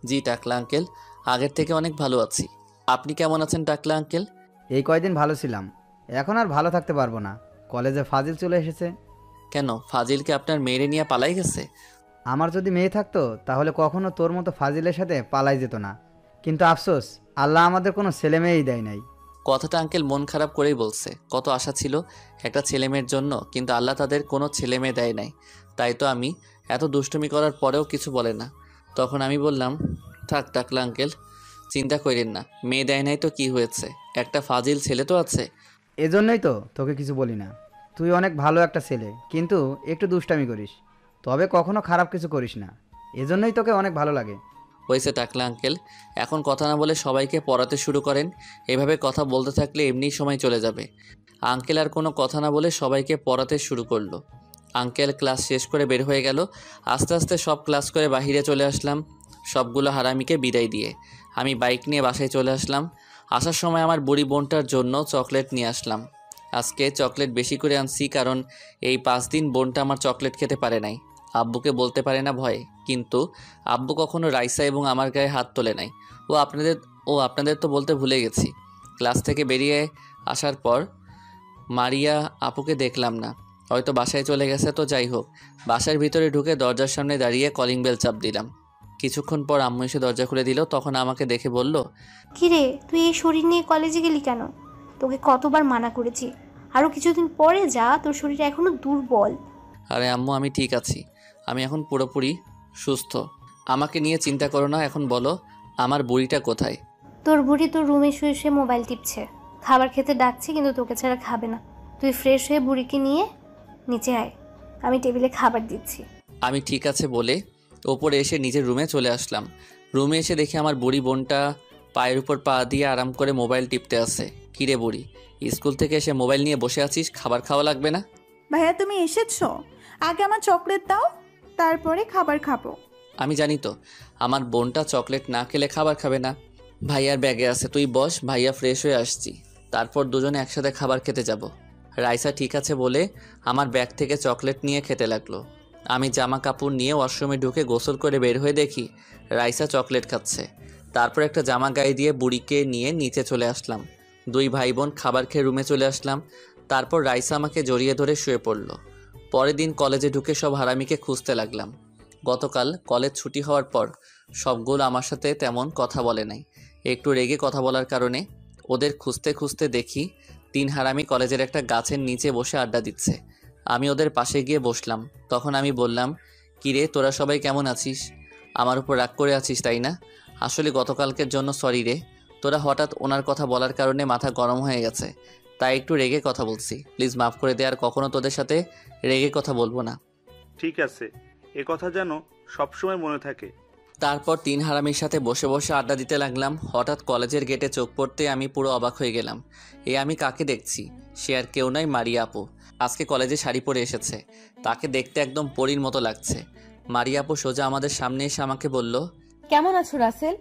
জি টাকলা আঙ্কেল, আগের থেকে অনেক ভালো আছি। আপনি কেমন আছেন টাকলা আঙ্কেল? এই কয়দিন ভালো ছিলাম, এখন আর ভালো থাকতে পারবো না। কলেজে ফাজিল চলে এসেছে। কেন, ফাজিলকে আপনার মেয়েরে নিয়ে পালাই গেছে? আমার যদি মেয়ে থাকতো তাহলে কখনো তোর মতো ফাজিলের সাথে পালাই যেত না, কিন্তু আফসোস, আল্লাহ আমাদের কোনো ছেলে মেয়েই দেয় নাই। কথাটা আঙ্কেল মন খারাপ করেই বলছে। কত আশা ছিল একটা ছেলে মেয়ের জন্য, কিন্তু আল্লাহ তাদের কোনো ছেলে মেয়ে দেয় নাই। তাই তো আমি এত দুষ্টুমি করার পরেও কিছু বলে না। তখন আমি বললাম, থাক টাকলা আঙ্কেল, চিন্তা করেন না, মেয়ে দেয় নাই তো কি হয়েছে, একটা ফাজিল ছেলে তো আছে। এজন্যই তো তোকে কিছু বলি না। তুই অনেক ভালো একটা ছেলে, কিন্তু একটু দুষ্টামি করিস, তবে কখনো খারাপ কিছু করিস না। এজন্যই তোকে অনেক ভালো লাগে। হয়েছে টাকলা আঙ্কেল, এখন কথা না বলে সবাইকে পড়াতে শুরু করেন। এভাবে কথা বলতে থাকলে এমনিই সময় চলে যাবে। আঙ্কেল আর কোনো কথা না বলে সবাইকে পড়াতে শুরু করলো। আঙ্কেল ক্লাস শেষ করে বের হয়ে গেল। আস্তে আস্তে সব ক্লাস করে বাহিরে চলে আসলাম, সবগুলো হারামিকে বিদায় দিয়ে। আমি বাইক নিয়ে বাসায় চলে আসলাম। আসার সময় আমার বুড়ি বোনটার জন্য চকলেট নিয়ে আসলাম। আজকে চকলেট বেশি করে আনছি, কারণ এই 5 দিন বোনটা আমার চকলেট খেতে পারে নাই। আব্বুকে বলতে পারে না ভয়ে, কিন্তু আব্বু কখনো রাইসা এবং আমার গায়ে হাত তোলে নাই। আপনাদের তো বলতে ভুলে গেছি। ক্লাস থেকে বেরিয়ে আসার পর মারিয়া আপুকে দেখলাম না, হয়তো বাসায় চলে গেছে। তো যাই হোক, বাসার ভিতরে ঢুকে দরজার সামনে দাঁড়িয়ে কলিং বেল চাপ দিলাম। কিছুক্ষণ পর আম্মু এসে দরজা খুলে দিল। তখন আমাকে দেখে বলল, কিরে তুই এই শরীর নিয়ে কলেজে গেলি কেন? তোকে কতবার মানা করেছি আরও কিছুদিন পরে যা, তোর শরীর এখনো দুর্বল। আরে আম্মু, আমি ঠিক আছি। আমি এখন পুরোপুরি সুস্থ। আমাকে নিয়ে চিন্তা করো না। এখন বলো, আমার বুড়িটা কোথায়? তোর বুড়ি তোর রুমে শুয়ে শুয়ে মোবাইল টিপছে, খাবার খেতে ডাকছে কিন্তু তোকে ছাড়া খাবে না। তুই ফ্রেশ হয়ে বুড়িকে নিয়ে নিচে আয়, আমি টেবিলে খাবার দিচ্ছি। আমি ঠিক আছে বলে ওপরে এসে নিজের রুমে চলে আসলাম। রুমে এসে দেখি আমার বুড়ি বোনটা পায়ের উপর পা দিয়ে আরাম করে মোবাইল টিপতে আছে। কিরে বুড়ি, স্কুল থেকে এসে মোবাইল নিয়ে বসে আছিস, খাবার খাওয়া লাগবে না? ভাইয়া তুমি এসেছো, আগে আমার চকলেট দাও, তারপরে খাবার খাবো। আমি জানি তো আমার বোনটা চকলেট না খেলে খাবার খাবে না। ভাইয়ার ব্যাগে আছে, তুই বস, ভাইয়া ফ্রেশ হয়ে আসছি, তারপর দুজনে একসাথে খাবার খেতে যাব। রাইসা ঠিক আছে বলে আমার ব্যাগ থেকে চকলেট নিয়ে খেতে লাগলো। আমি জামা কাপড় নিয়ে ওয়াশরুমে ঢুকে গোসল করে বের হয়ে দেখি রাইসা চকলেট খাচ্ছে। তারপর একটা জামা গায়ে দিয়ে বুড়িকে নিয়ে নিচে চলে আসলাম। দুই ভাই বোন খাবার খেয়ে রুমে চলে আসলাম। তারপর রাইসা আমাকে জড়িয়ে ধরে শুয়ে পড়ল। পরের দিন কলেজে ঢুকে সব হারামিকে খুঁজতে লাগলাম। গতকাল কলেজ ছুটি হওয়ার পর সবগুলো আমার সাথে তেমন কথা বলে নাই। একটু রেগে কথা বলার কারণে ওদের খুঁজতে খুঁজতে দেখি 3 হারামি কলেজের একটা গাছের নিচে বসে আড্ডা দিচ্ছে। আমি ওদের পাশে গিয়ে বসলাম। তখন আমি বললাম, কিরে তোরা সবাই কেমন আছিস? আমার উপর রাগ করে আছিস তাই না? আসলে গতকালকের জন্য সরি রে। তোরা হঠাৎ ওনার কথা বলার কারণে মাথা গরম হয়ে গেছে, তাই একটু রেগে কথা বলছি। প্লিজ মাফ করে দে, আর কখনো তোদের সাথে রেগে কথা বলবো না। ঠিক আছে, এ কথা যেন সবসময় মনে থাকে। তারপর 3 হারামির সাথে বসে বসে আড্ডা দিতে লাগলাম। হঠাৎ কলেজের গেটে চোখ পড়তে আমি পুরো অবাক হয়ে গেলাম। আমি কাকে দেখছি? সে আর কেউ নয়, মারিয়া আপু। আজকে কলেজে শাড়ি পরে এসেছে। তাকে দেখতে একদম পরীর মতো লাগছে। মারিয়া আপু সোজা আমাদের সামনে এসে আমাকে বলল, কেমন আছো রাসেল?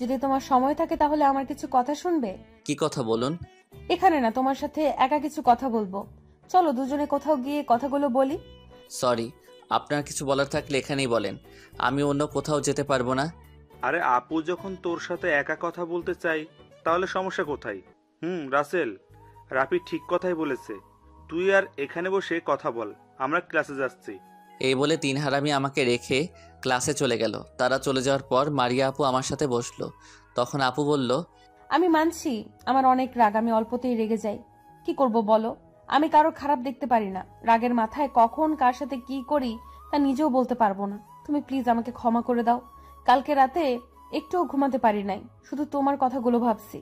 যদি তোমার সময় থাকে তাহলে আমার কিছু কথা শুনবে? কি কথা বলুন? এখানে না, তোমার সাথে একা কিছু কথা বলবো। চলো দুজনে কোথাও গিয়ে কথাগুলো বলি। সরি, আপনার কিছু বলার থাকলে এখানেই বলেন, আমি অন্য কোথাও যেতে পারবো না। আরে আপু যখন তোর সাথে একা কথা বলতে চাই তাহলে সমস্যা কোথায়? রাসেল, রাফি ঠিক কথাই বলেছে, তুই আর এখানে বসে কথা বল, আমরা ক্লাসে যাচ্ছি। এই বলে 3 হারামি আমাকে রেখে ক্লাসে চলে গেল। তারা চলে যাওয়ার পর মারিয়া আপু আমার সাথে বসলো। তখন আপু বলল, আমি মানছি আমার অনেক রাগ, আমি অল্পতেই রেগে যাই। কি করব বলো? আমি কারো খারাপ দেখতে পারি না। রাগের মাথায় কখন কার সাথে কি করি তা নিজেও বলতে পারবো না। তুমি প্লিজ আমাকে ক্ষমা করে দাও। কালকে রাতে একটুও ঘুমাতে পারি নাই, শুধু তোমার কথাগুলো ভাবছি।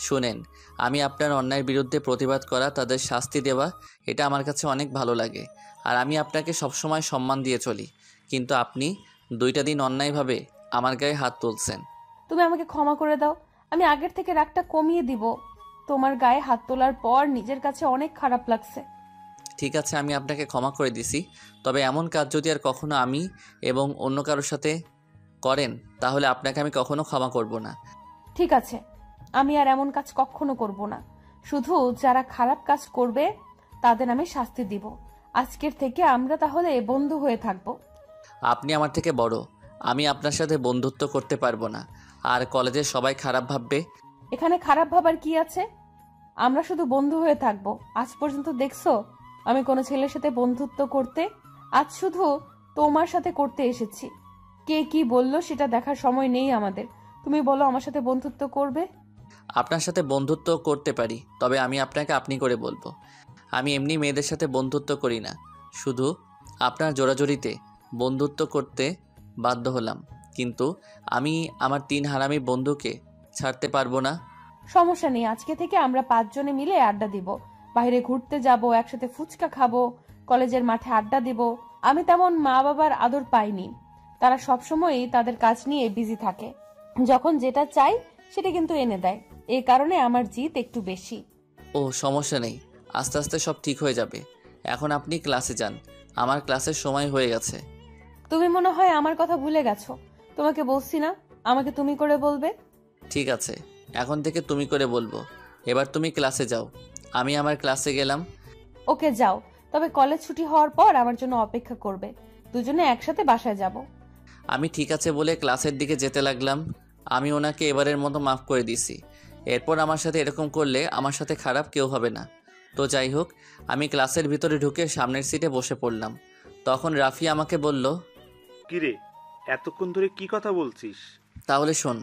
শুনেন, আমি আপনার অন্যায়ের বিরুদ্ধে প্রতিবাদ করা, তাদের শাস্তি দেওয়া, এটা আমার কাছে অনেক ভালো লাগে। আর আমি আপনাকে সবসময় সম্মান দিয়ে চলি। কিন্তু আপনি 2টা দিন অন্যায়ভাবে আমার গায়ে হাত তুলছেন। তুমি আমাকে ক্ষমা করে দাও, আমি আগের থেকে রাগটা কমিয়ে দিব। তোমার গায়ে হাত তোলার পর নিজের কাছে অনেক খারাপ লাগছে। ঠিক আছে, আমি আপনাকে ক্ষমা করে দিছি। তবে এমন কাজ যদি আর কখনো আমি এবং অন্য কারোর সাথে করেন তাহলে আপনাকে আমি কখনো ক্ষমা করব না। ঠিক আছে, আমি আর এমন কাজ কখনো করব না। শুধু যারা খারাপ কাজ করবে তাদের আমি শাস্তি দিব। আজকের থেকে আমরা তাহলে বন্ধু হয়ে থাকবো। আপনি আমার থেকে বড়, আমি আপনার সাথে বন্ধুত্ব করতে পারবো না। আর কলেজের সবাই খারাপ ভাববে। এখানে খারাপ ভাবার কি আছে? আমরা শুধু বন্ধু হয়ে থাকবো। আজ পর্যন্ত দেখছো আমি কোনো ছেলের সাথে বন্ধুত্ব করতে? আজ শুধু তোমার সাথে করতে এসেছি। কে কি বললো সেটা দেখার সময় নেই আমাদের। তুমি বলো আমার সাথে বন্ধুত্ব করবে? আপনার সাথে বন্ধুত্ব করতে পারি, তবে আমি আপনাকে আপনি করে বলবো। আমি এমনি মেয়েদের সাথে বন্ধুত্ব করি না, শুধু আপনার জোরাজোরিতে বন্ধুত্ব করতে বাধ্য হলাম। কিন্তু আমি আমার 3 হারামি বন্ধুকে ছাড়তে পারবো না। সমস্যা নেই, আজকে থেকে আমরা 5 জনে মিলে আড্ডা দিব, বাইরে ঘুরতে যাব, একসাথে ফুচকা খাবো, কলেজের মাঠে আড্ডা দিব। আমি তেমন মা বাবার আদর পাইনি, তারা সবসময়ই তাদের কাজ নিয়ে বিজি থাকে। যখন যেটা চাই সেটা কিন্তু এনে দেয়, এই কারণে আমার জিদ একটু বেশি। ও সমস্যা নেই, আস্তে আস্তে সব ঠিক হয়ে যাবে। এখন আপনি ক্লাসে যান, আমার ক্লাসের সময় হয়ে গেছে। তুমি মনে হয় আমার কথা ভুলে গেছো। তোমাকে বলছি না আমাকে তুমি করে বলবে? ঠিক আছে, এখন থেকে তুমি করে বলবো। এবার তুমি ক্লাসে যাও। আমি আমার ক্লাসে গেলাম। ওকে যাও, তবে কলেজ ছুটি হওয়ার পর আমার জন্য অপেক্ষা করবে, দুজনে একসাথে বাসায় যাব। আমি ঠিক আছে বলে ক্লাসের দিকে যেতে লাগলাম। আমি ওনাকে এবারের মতো মাফ করে দিছি। এরপর আমার সাথে এরকম করলে আমার সাথে খারাপ কেউ হবে না। তো যাই হোক, আমি ক্লাসের ভিতরে ঢুকে সামনের সিটে বসে পড়লাম। তখন রাফি আমাকে বলল, কিরে, এতক্ষণ ধরে কি কথা বলছিস? তাহলে শোন।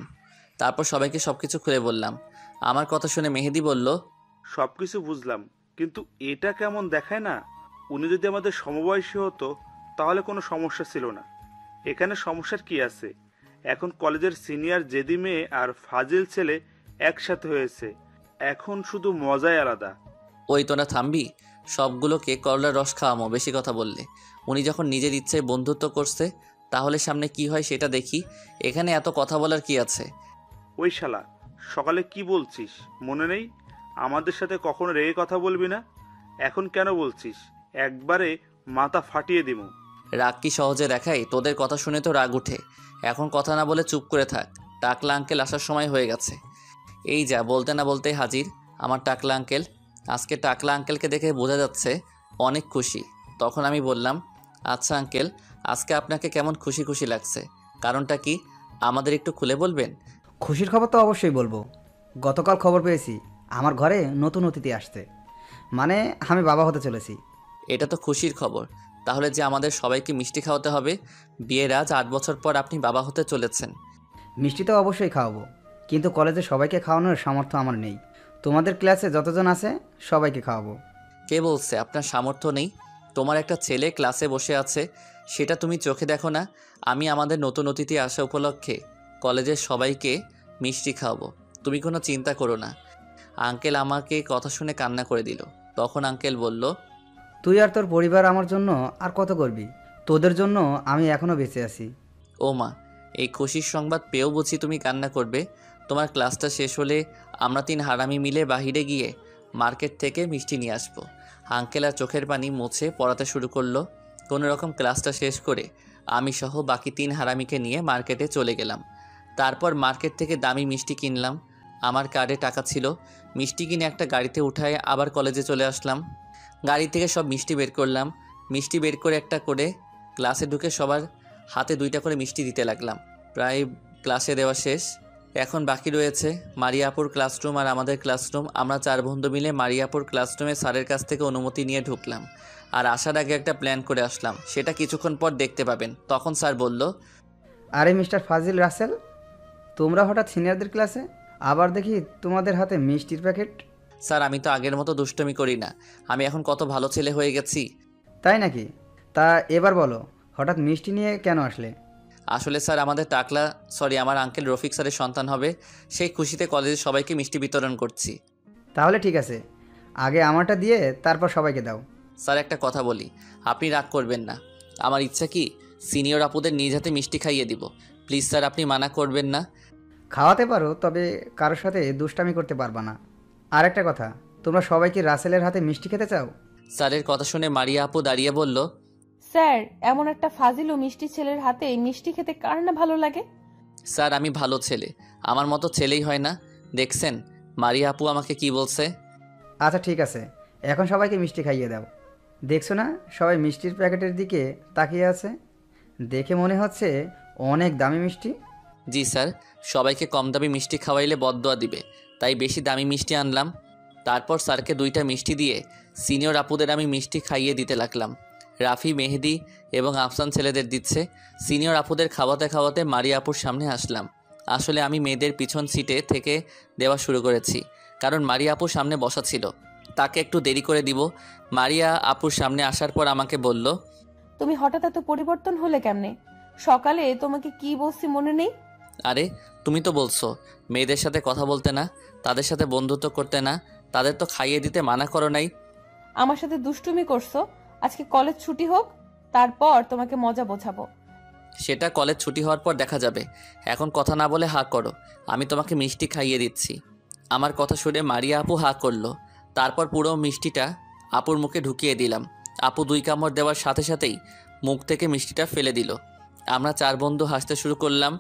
তারপর সবাইকে সবকিছু খুলে বললাম। আমার কথা শুনে মেহেদি বলল, সবকিছু বুঝলাম, কিন্তু এটা কেমন দেখায় না? উনি যদি আমাদের সমবয়সী হতো তাহলে কোনো সমস্যা ছিল না। এখানে সমস্যার কি আছে? এখন কলেজের সিনিয়র জেদি মেয়ে আর ফাজিল ছেলে একসাথে হয়েছে, এখন শুধু মজাই আলাদা। ওই তোরা থামবি? সবগুলোকে করলার রস খাওয়ামো বেশি কথা বললে। উনি যখন নিজের ইচ্ছায় বন্ধুত্ব করছে, তাহলে সামনে কি হয় সেটা দেখি। এখানে এত কথা বলার কি আছে? ওই শালা, সকালে কি বলছিস মনে নেই? আমাদের সাথে কখনো রেগে কথা বলবি না। এখন কেন বলছিস? একবারে মাথা ফাটিয়ে দিমু। রাগ কি সহজে দেখাই? তোদের কথা শুনে তো রাগ উঠে। এখন কথা না বলে চুপ করে থাক। টাকলা আঙ্কেল আসার সময় হয়ে গেছে। এই যা, বলতে না বলতেই হাজির আমার টাকলা আঙ্কেল। আজকে টাকলা আঙ্কেলকে দেখে বোঝা যাচ্ছে অনেক খুশি। তখন আমি বললাম, আচ্ছা আঙ্কেল, আজকে আপনাকে কেমন খুশি খুশি লাগছে? কারণটা কি আমাদের একটু খুলে বলবেন? খুশির খবর তো অবশ্যই বলবো। গতকাল খবর পেয়েছি আমার ঘরে নতুন অতিথি আসছে, মানে আমি বাবা হতে চলেছি। এটা তো খুশির খবর। তাহলে যে আমাদের সবাইকে মিষ্টি খাওয়াতে হবে। বিয়ের আজ 8 বছর পর আপনি বাবা হতে চলেছেন। মিষ্টি তো অবশ্যই খাওয়াবো, কিন্তু কলেজে সবাইকে খাওয়ানোর সামর্থ্য আমার নেই। তোমাদের ক্লাসে যতজন আছে সবাইকে খাওয়াবো। কে বলছে আপনার সামর্থ্য নেই? তোমার একটা ছেলে ক্লাসে বসে আছে, সেটা তুমি চোখে দেখো না? আমি আমাদের নতুন অতিথি আসা উপলক্ষে কলেজের সবাইকে মিষ্টি খাওয়াবো। তুমি কোনো চিন্তা করো না। আঙ্কেল আমাকে কথা শুনে কান্না করে দিল। তখন আঙ্কেল বলল, তুই আর তোর পরিবার আমার জন্য আর কত করবি? তোদের জন্য আমি এখনও বেঁচে আছি। ও মা, এই খুশির সংবাদ পেয়েও বুঝি তুমি কান্না করবে? তোমার ক্লাসটা শেষ হলে আমরা 3 হারামি মিলে বাহিরে গিয়ে মার্কেট থেকে মিষ্টি নিয়ে আসবো। আঙ্কেল আর চোখের পানি মুছে পড়াতে শুরু করলো। কোনো রকম ক্লাসটা শেষ করে আমি সহ বাকি 3 হারামিকে নিয়ে মার্কেটে চলে গেলাম। তারপর মার্কেট থেকে দামি মিষ্টি কিনলাম। আমার কার্ডে টাকা ছিল। মিষ্টি কিনে একটা গাড়িতে উঠায় আবার কলেজে চলে আসলাম। গাড়ি থেকে সব মিষ্টি বের করলাম। মিষ্টি বের করে একটা করে ক্লাসে ঢুকে সবার হাতে 2টা করে মিষ্টি দিতে লাগলাম। প্রায় ক্লাসে দেওয়া শেষ। এখন বাকি রয়েছে মারিয়াপুর ক্লাসরুম আর আমাদের ক্লাসরুম। আমরা 4 বন্ধু মিলে মারিয়াপুর ক্লাসরুমে স্যারের কাছ থেকে অনুমতি নিয়ে ঢুকলাম। আর আসার আগে একটা প্ল্যান করে আসলাম, সেটা কিছুক্ষণ পর দেখতে পাবেন। তখন স্যার বলল, আরে মিস্টার ফাজিল রাসেল, তোমরা হঠাৎ সিনিয়রদের ক্লাসে? আবার দেখি তোমাদের হাতে মিষ্টির প্যাকেট। স্যার আমি তো আগের মতো দুষ্টমি করি না। আমি এখন কত ভালো ছেলে হয়ে গেছি। তাই নাকি? তা এবার বলো, হঠাৎ মিষ্টি নিয়ে কেন আসলে? আসলে স্যার আমার আঙ্কেল রফিক স্যারের সন্তান হবে। সেই খুশিতে কলেজে সবাইকে মিষ্টি বিতরণ করছি। তাহলে ঠিক আছে, আগে আমারটা দিয়ে তারপর সবাইকে দাও। স্যার একটা কথা বলি, আপনি রাগ করবেন না। আমার ইচ্ছা কি সিনিয়র আপুদের নিজ হাতে মিষ্টি খাইয়ে দিব। প্লিজ স্যার, আপনি মানা করবেন না। খাওয়াতে পারো, তবে কারোর সাথে দুষ্টামি করতে পারবা না। আর একটা কথা, তোমরা সবাই কি রাসেলের হাতে মিষ্টি খেতে চাও? স্যারের কথা শুনে মারিয়া আপু দাঁড়িয়ে বলল, স্যার, এমন একটা ফাজিল ও মিষ্টি ছেলের হাতে মিষ্টি খেতে কার না ভালো লাগে? স্যার আমি ভালো ছেলে, আমার মতো ছেলেই হয় না। দেখছেন মারিয়া আপু আমাকে কি বলছে? আচ্ছা ঠিক আছে, এখন সবাইকে মিষ্টি খাইয়ে দাও। দেখছো না সবাই মিষ্টির প্যাকেটের দিকে তাকিয়ে আছে? দেখে মনে হচ্ছে অনেক দামি মিষ্টি। জি স্যার, সবাইকে কম দামি মিষ্টি খাওয়াইলে বদদোয়া দিবে, তাই বেশি দামি মিষ্টি আনলাম। তারপর স্যারকে 2টা মিষ্টি দিয়ে সিনিয়র আপুদের আমি মিষ্টি খাইয়ে দিতে লাগলাম। রাফি, মেহেদি এবং আফসান ছেলেদের দিচ্ছে। সিনিয়র আপুদের খাওয়াতে খাওয়াতে মারিয়া আপুর সামনে আসলাম। আসলে আমি মেয়েদের পিছন সিটে থেকে দেওয়া শুরু করেছি, কারণ মারিয়া আপুর সামনে বসা ছিল। তাকে একটু দেরি করে দিব। মারিয়া আপুর সামনে আসার পর আমাকে বলল, তুমি হঠাৎ এত পরিবর্তন হলে কেমনে? সকালে তোমাকে কি বলছি মনে নেই? আরে তুমি তো বলছো মেয়েদের সাথে কথা বলতে না, তাদের সাথে বন্ধুত্ব করতে না, তাদের তো খাইয়ে দিতে মানা করো নাই। আমার সাথে দুষ্টুমি করছো। আজকে কলেজ ছুটি হোক, তারপর তোমাকে মজা বোঝাবো। সেটা কলেজ ছুটি হওয়ার পর দেখা যাবে। এখন কথা না বলে হা করো, আমি তোমাকে মিষ্টি খাইয়ে দিচ্ছি। আমার কথা শুনে মারিয়া আপু হা করলো। তারপর পুরো মিষ্টিটা আপুর মুখে ঢুকিয়ে দিলাম। আপু 2 কামড় দেওয়ার সাথে সাথেই মুখ থেকে মিষ্টিটা ফেলে দিল। আমরা 4 বন্ধু হাসতে শুরু করলাম,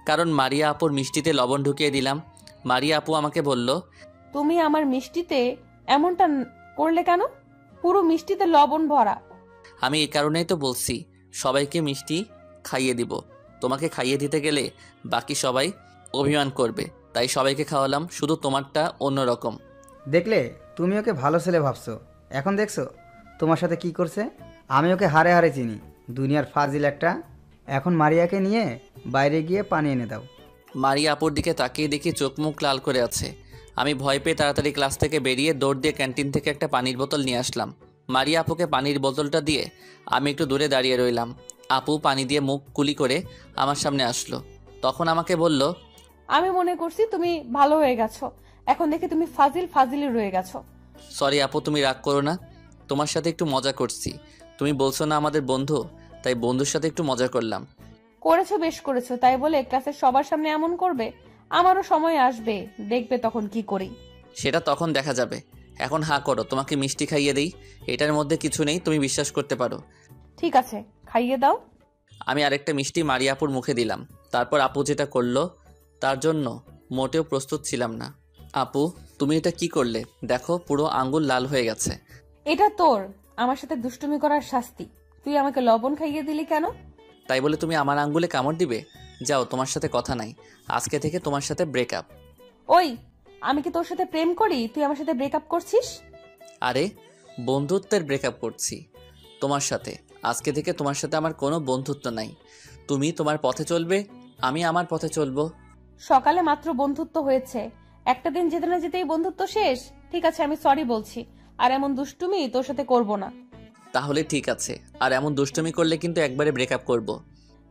কারণ মারিয়া আপুর মিষ্টিতে লবণ ঢুকিয়ে দিলাম। মারিয়া আপু আমাকে বলল, তুমি আমার মিষ্টিতে এমনটা করলে কেন? পুরো মিষ্টিতে লবণ ভরা। আমি এই কারণেই তো বলছি সবাইকে মিষ্টি খাইয়ে দিব। তোমাকে খাইয়ে দিতে গেলে বাকি সবাই অভিমান করবে, তাই সবাইকে খাওয়ালাম, শুধু তোমারটা অন্যরকম। দেখলে, তুমি ওকে ভালো ছেলে ভাবছো, এখন দেখছো তোমার সাথে কি করছে। আমি ওকে হারে হারে চিনি, দুনিয়ার ফাজিল একটা। এখন মারিয়াকে নিয়ে বাইরে গিয়ে পানি এনে দাও। মারিয়া আপুর দিকে তাকিয়ে দেখি চোখ মুখ লাল করে আছে। আমি ভয় পেয়ে তাড়াতাড়ি ক্লাস থেকে বেরিয়ে দৌড় দিয়ে ক্যান্টিন থেকে একটা পানির বোতল নিয়ে আসলাম। মারিয়া আপুকে পানির বোতলটা দিয়ে আমি একটু দূরে দাঁড়িয়ে রইলাম। আপু পানি দিয়ে মুখ কুলি করে আমার সামনে আসলো। তখন আমাকে বলল, আমি মনে করছি তুমি ভালো হয়ে গেছো, এখন দেখি তুমি ফাজিল রয়ে গেছো। সরি আপু, তুমি রাগ করো না, তোমার সাথে একটু মজা করছি। তুমি বলছো না আমাদের বন্ধু, তাই বন্ধুর সাথে একটু মজা করলাম। করেছো, বেশ করেছো। তাই বলে ক্লাসের সবার সামনে এমন করবে? আমারও সময় আসবে, দেখবে তখন কি করি। সেটা তখন দেখা যাবে। এখন হাঁ করো, তোমাকে মিষ্টি খাইয়ে দেই। এটার মধ্যে কিছু নেই, তুমি বিশ্বাস করতে পারো। ঠিক আছে, খাইয়ে দাও। আমি আরেকটা মিষ্টি মারিয়া আপুর মুখে দিলাম। তারপর আপু যেটা করলো তার জন্য মোটেও প্রস্তুত ছিলাম না। আপু, তুমি এটা কি করলে? দেখো, পুরো আঙ্গুল লাল হয়ে গেছে। এটা তোর আমার সাথে দুষ্টুমি করার শাস্তি। তুই আমাকে লবণ খাইয়ে দিলি কেন? তাই বলে তুমি আমার আঙ্গুলে কামড় দিবে? যাও, তোমার সাথে কথা নাই। আজকে থেকে তোমার সাথে ব্রেকআপ। ওই, আমি কি তোর সাথে প্রেম করি তুই আমার সাথে ব্রেকআপ করছিস? আরে, বন্ধুত্বের ব্রেকআপ করছি তোমার সাথে। আজকে থেকে তোমার সাথে আমার কোনো বন্ধুত্ব নাই। তুমি তোমার পথে চলবে, আমি আমার পথে চলবো। সকালে মাত্র বন্ধুত্ব হয়েছে, একটা দিন যেতে না যেতেই বন্ধুত্ব শেষ। ঠিক আছে, আমি সরি বলছি, আর এমন দুষ্টুমি তোর সাথে করব না। তাহলে ঠিক আছে, আর এমন দুষ্টুমি করলে কিন্তু একবারে ব্রেকআপ করব।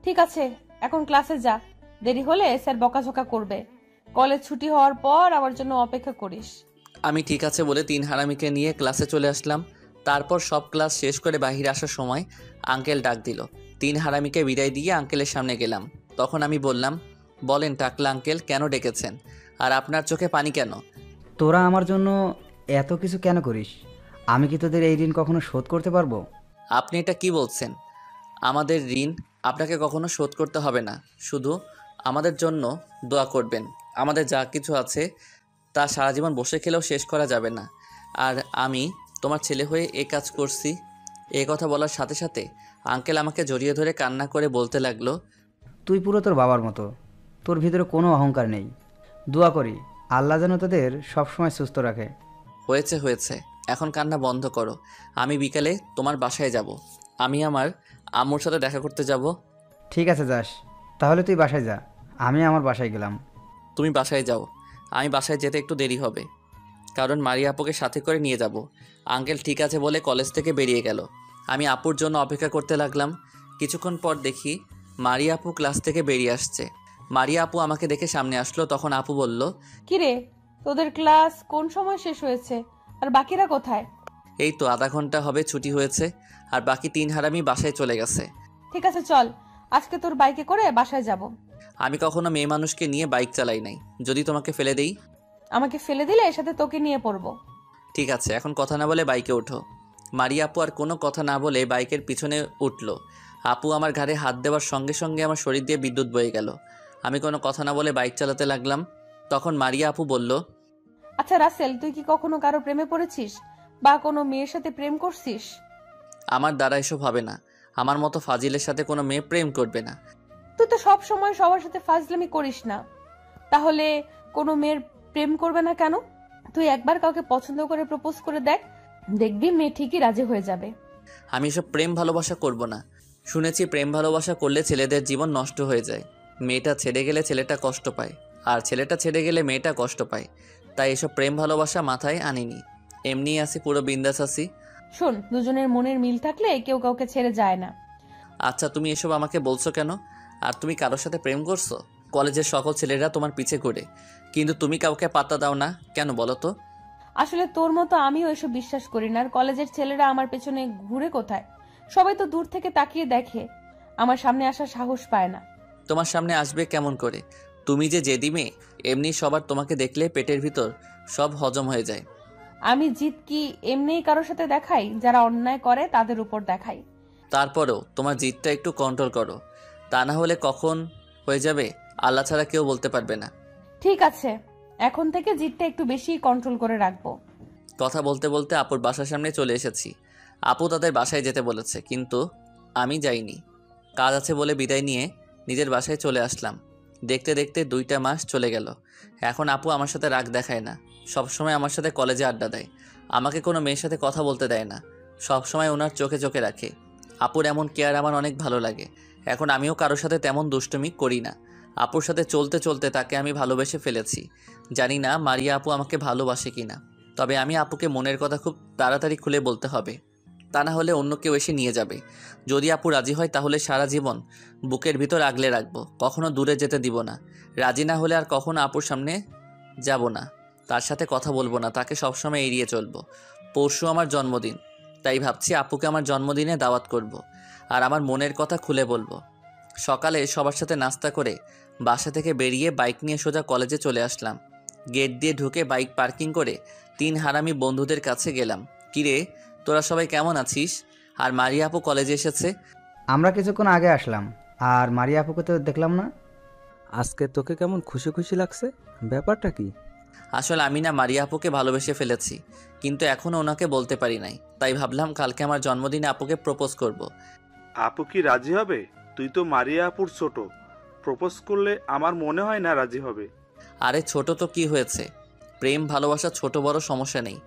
ঠিক আছে, এখন ক্লাসে যা, দেরি হলে স্যার বকাঝকা করবে। কলেজ ছুটি হওয়ার পর আমার জন্য অপেক্ষা করিস। আমি ঠিক আছে বলে তিন হারামিকে নিয়ে ক্লাসে চলে আসলাম। তারপর সব ক্লাস শেষ করে বাহিরে আসার সময় আঙ্কেল ডাক দিল। তিন হারামিকে বিদায় দিয়ে আঙ্কেলের সামনে গেলাম। তখন আমি বললাম, বলেন টাকলা আঙ্কেল, কেন ডেকেছেন? আর আপনার চোখে পানি কেন? তোরা আমার জন্য এত কিছু কেন করিস? আমি কি তোদের এই ঋণ কখনো শোধ করতে পারবো? আপনি এটা কি বলছেন? আমাদের ঋণ আপনাকে কখনো শোধ করতে হবে না। শুধু আমাদের জন্য দোয়া করবেন। আমাদের যা কিছু আছে তা সারা জীবন বসে খেলেও শেষ করা যাবে না। আর আমি তোমার ছেলে হয়ে এই কাজ করছি। এই কথা বলার সাথে সাথে আঙ্কেল আমাকে জড়িয়ে ধরে কান্না করে বলতে লাগলো, তুই পুরো তোর বাবার মতো, তোর ভিতরে কোনো অহংকার নেই। দোয়া করি আল্লাহ যেন তোদের সবসময় সুস্থ রাখে। হয়েছে হয়েছে, এখন কান্না বন্ধ করো। আমি বিকালে তোমার বাসায় যাব। আমি আমার আম্মুর সাথে দেখা করতে যাব। ঠিক আছে যাস, তাহলে তুই বাসায় যা, আমি আমার বাসায় গেলাম। তুমি বাসায় যাও, আমি বাসায় যেতে একটু দেরি হবে, কারণ মারিয়া আপুকে সাথে করে নিয়ে যাব। আঙ্কেল ঠিক আছে বলে কলেজ থেকে বেরিয়ে গেল। আমি আপুর জন্য অপেক্ষা করতে লাগলাম। কিছুক্ষণ পর দেখি মারিয়া আপু ক্লাস থেকে বেরিয়ে আসছে। মারিয়া আপু আমাকে দেখে সামনে আসলো। তখন আপু বলল, কিরে, তোদের ক্লাস কোন সময় শেষ হয়েছে আর বাকিরা কোথায়? এই তো আধা ঘন্টা হবে ছুটি হয়েছে, আর বাকি তিন হারামি বাসায় চলে গেছে। ঠিক আছে চল, আজকে তোর বাইকে করে বাসায় যাব। আমি কখনো মেয়ে মানুষকে নিয়ে বাইক চালাই নাই। যদি তোমাকে ফেলে দেই? আমাকে ফেলে দিলে সাথে তোকে নিয়ে পড়বো। ঠিক আছে, এখন কথা না বলে বাইকে ওঠো। মারিয়া আপু আর কোনো কথা না বলে বাইকের পিছনে উঠল। আপু আমার ঘাড়ে হাত দেওয়ার সঙ্গে সঙ্গে আমার শরীর দিয়ে বিদ্যুৎ বয়ে গেল। আমি কোনো কথা না বলে বাইক চালাতে লাগলাম। তখন মারিয়া আপু বলল, আচ্ছা রাসেল, তুই কি কখনো কারো প্রেমে পড়েছিস বা কোনো মেয়ের সাথে প্রেম করছিস? আমার দ্বারা এসব হবে না। আমার মতো ফাজিলের সাথে কোনো মেয়ে প্রেম করবে না। তুই তো সব সময় সবার সাথে ফাজলামি করিস না, তাহলে কোনো মেয়ের প্রেম করবে না কেন? তুই একবার কাউকে পছন্দ করে প্রপোজ করে দেখ, দেখবি মেয়ে ঠিকই রাজি হয়ে যাবে। আমি এসব প্রেম ভালোবাসা করব না। শুনেছি প্রেম ভালোবাসা করলে ছেলেদের জীবন নষ্ট হয়ে যায়। মেয়েটা ছেড়ে গেলে ছেলেটা কষ্ট পায়, আর ছেলেটা ছেড়ে গেলে মেয়েটা কষ্ট পায়। তাই এসব প্রেম ভালোবাসা মাথায় আনিনি। এমনিই আছি, পুরো বিন্দাস আছি। শোন, দুজনের মনের মিল থাকলে কেউ কাউকে ছেড়ে যায় না। আচ্ছা, তুমি এসব আমাকে বলছো কেন? আর তুমি কারোর সাথে প্রেম করছো? কলেজের সকল ছেলেরা তোমার পিছে ঘুরে, কিন্তু তুমি কাউকে পাত্তা দাও না কেন বলো তো? আসলে তোর মতো আমিও এসব বিশ্বাস করি না। আর কলেজের ছেলেরা আমার পেছনে ঘুরে কোথায়? সবাই তো দূর থেকে তাকিয়ে দেখে, আমার সামনে আসার সাহস পায় না। তোমার সামনে আসবে কেমন করে? তুমি যে জেদি মেয়ে, এমনি সবার তোমাকে দেখলে পেটের ভিতর সব হজম হয়ে যায়। আমি জিত কি এমনিই কারোর সাথে দেখাই? যারা অন্যায় করে তাদের উপর দেখাই। তারপরেও তোমার জিদটা একটু কন্ট্রোল করো, তা না হলে কখন হয়ে যাবে আল্লাহ ছাড়া কেউ বলতে পারবে না। ঠিক আছে, এখন থেকে জিতটা একটু বেশি কন্ট্রোল করে রাখবো। কথা বলতে বলতে আপুর বাসার সামনে চলে এসেছি। আপু তাদের বাসায় যেতে বলেছে, কিন্তু আমি যাইনি। কাজ আছে বলে বিদায় নিয়ে নিজের বাসায় চলে আসলাম। দেখতে দেখতে 2টা মাস চলে গেল। এখন আপু আমার সাথে রাগ দেখায় না। সবসময় আমার সাথে কলেজে আড্ডা দেয়। আমাকে কোনো মেয়ের সাথে কথা বলতে দেয় না। সবসময় ওনার চোখে চোখে রাখে। আপুর এমন কেয়ার আমার অনেক ভালো লাগে। এখন আমিও কারোর সাথে তেমন দুষ্টুমি করি না। আপুর সাথে চলতে চলতে তাকে আমি ভালোবেসে ফেলেছি। জানি না মারিয়া আপু আমাকে ভালোবাসে কিনা, তবে আমি আপুকে মনের কথা খুব তাড়াতাড়ি খুলে বলতে হবে, তা না হলে অন্য কেউ এসে নিয়ে যাবে। যদি আপু রাজি হয় তাহলে সারা জীবন বুকের ভিতর আগলে রাখবো, কখনো দূরে যেতে দিব না। রাজি না হলে আর কখনো আপুর সামনে যাব না, তার সাথে কথা বলবো না, তাকে সবসময় এড়িয়ে চলবো। পরশু আমার জন্মদিন, তাই ভাবছি আপুকে আমার জন্মদিনে দাওয়াত করব, আর আমার মনের কথা খুলে বলবো। সকালে সবার সাথে নাস্তা করে বাসা থেকে বেরিয়ে বাইক নিয়ে সোজা কলেজে চলে আসলাম। গেট দিয়ে ঢুকে বাইক পার্কিং করে 3 হারামি বন্ধুদের কাছে গেলাম। কিরে, তোরা সবাই কেমন আছিস? আর মারিয়া আপু কলেজে এসেছে? আমরা কিছুক্ষণ আগে আসলাম, আর মারিয়া আপুকে তো দেখলাম না। আজকে তোকে কেমন খুশি খুশি লাগছে, ব্যাপারটা কি? আসলে আমি না মারিয়া আপুকে ভালোবেসে ফেলেছি, কিন্তু এখনও ওনাকে বলতে পারি নাই। তাই ভাবলাম কালকে আমার জন্মদিনে আপুকে প্রপোজ করব। আপু কি রাজি হবে? তুই তো মারিয়া আপুর ছোট, প্রপোজ করলে আমার মনে হয় না রাজি হবে। আরে ছোট তো কি হয়েছে, প্রেম ভালোবাসা ছোট বড় সমস্যা নেই।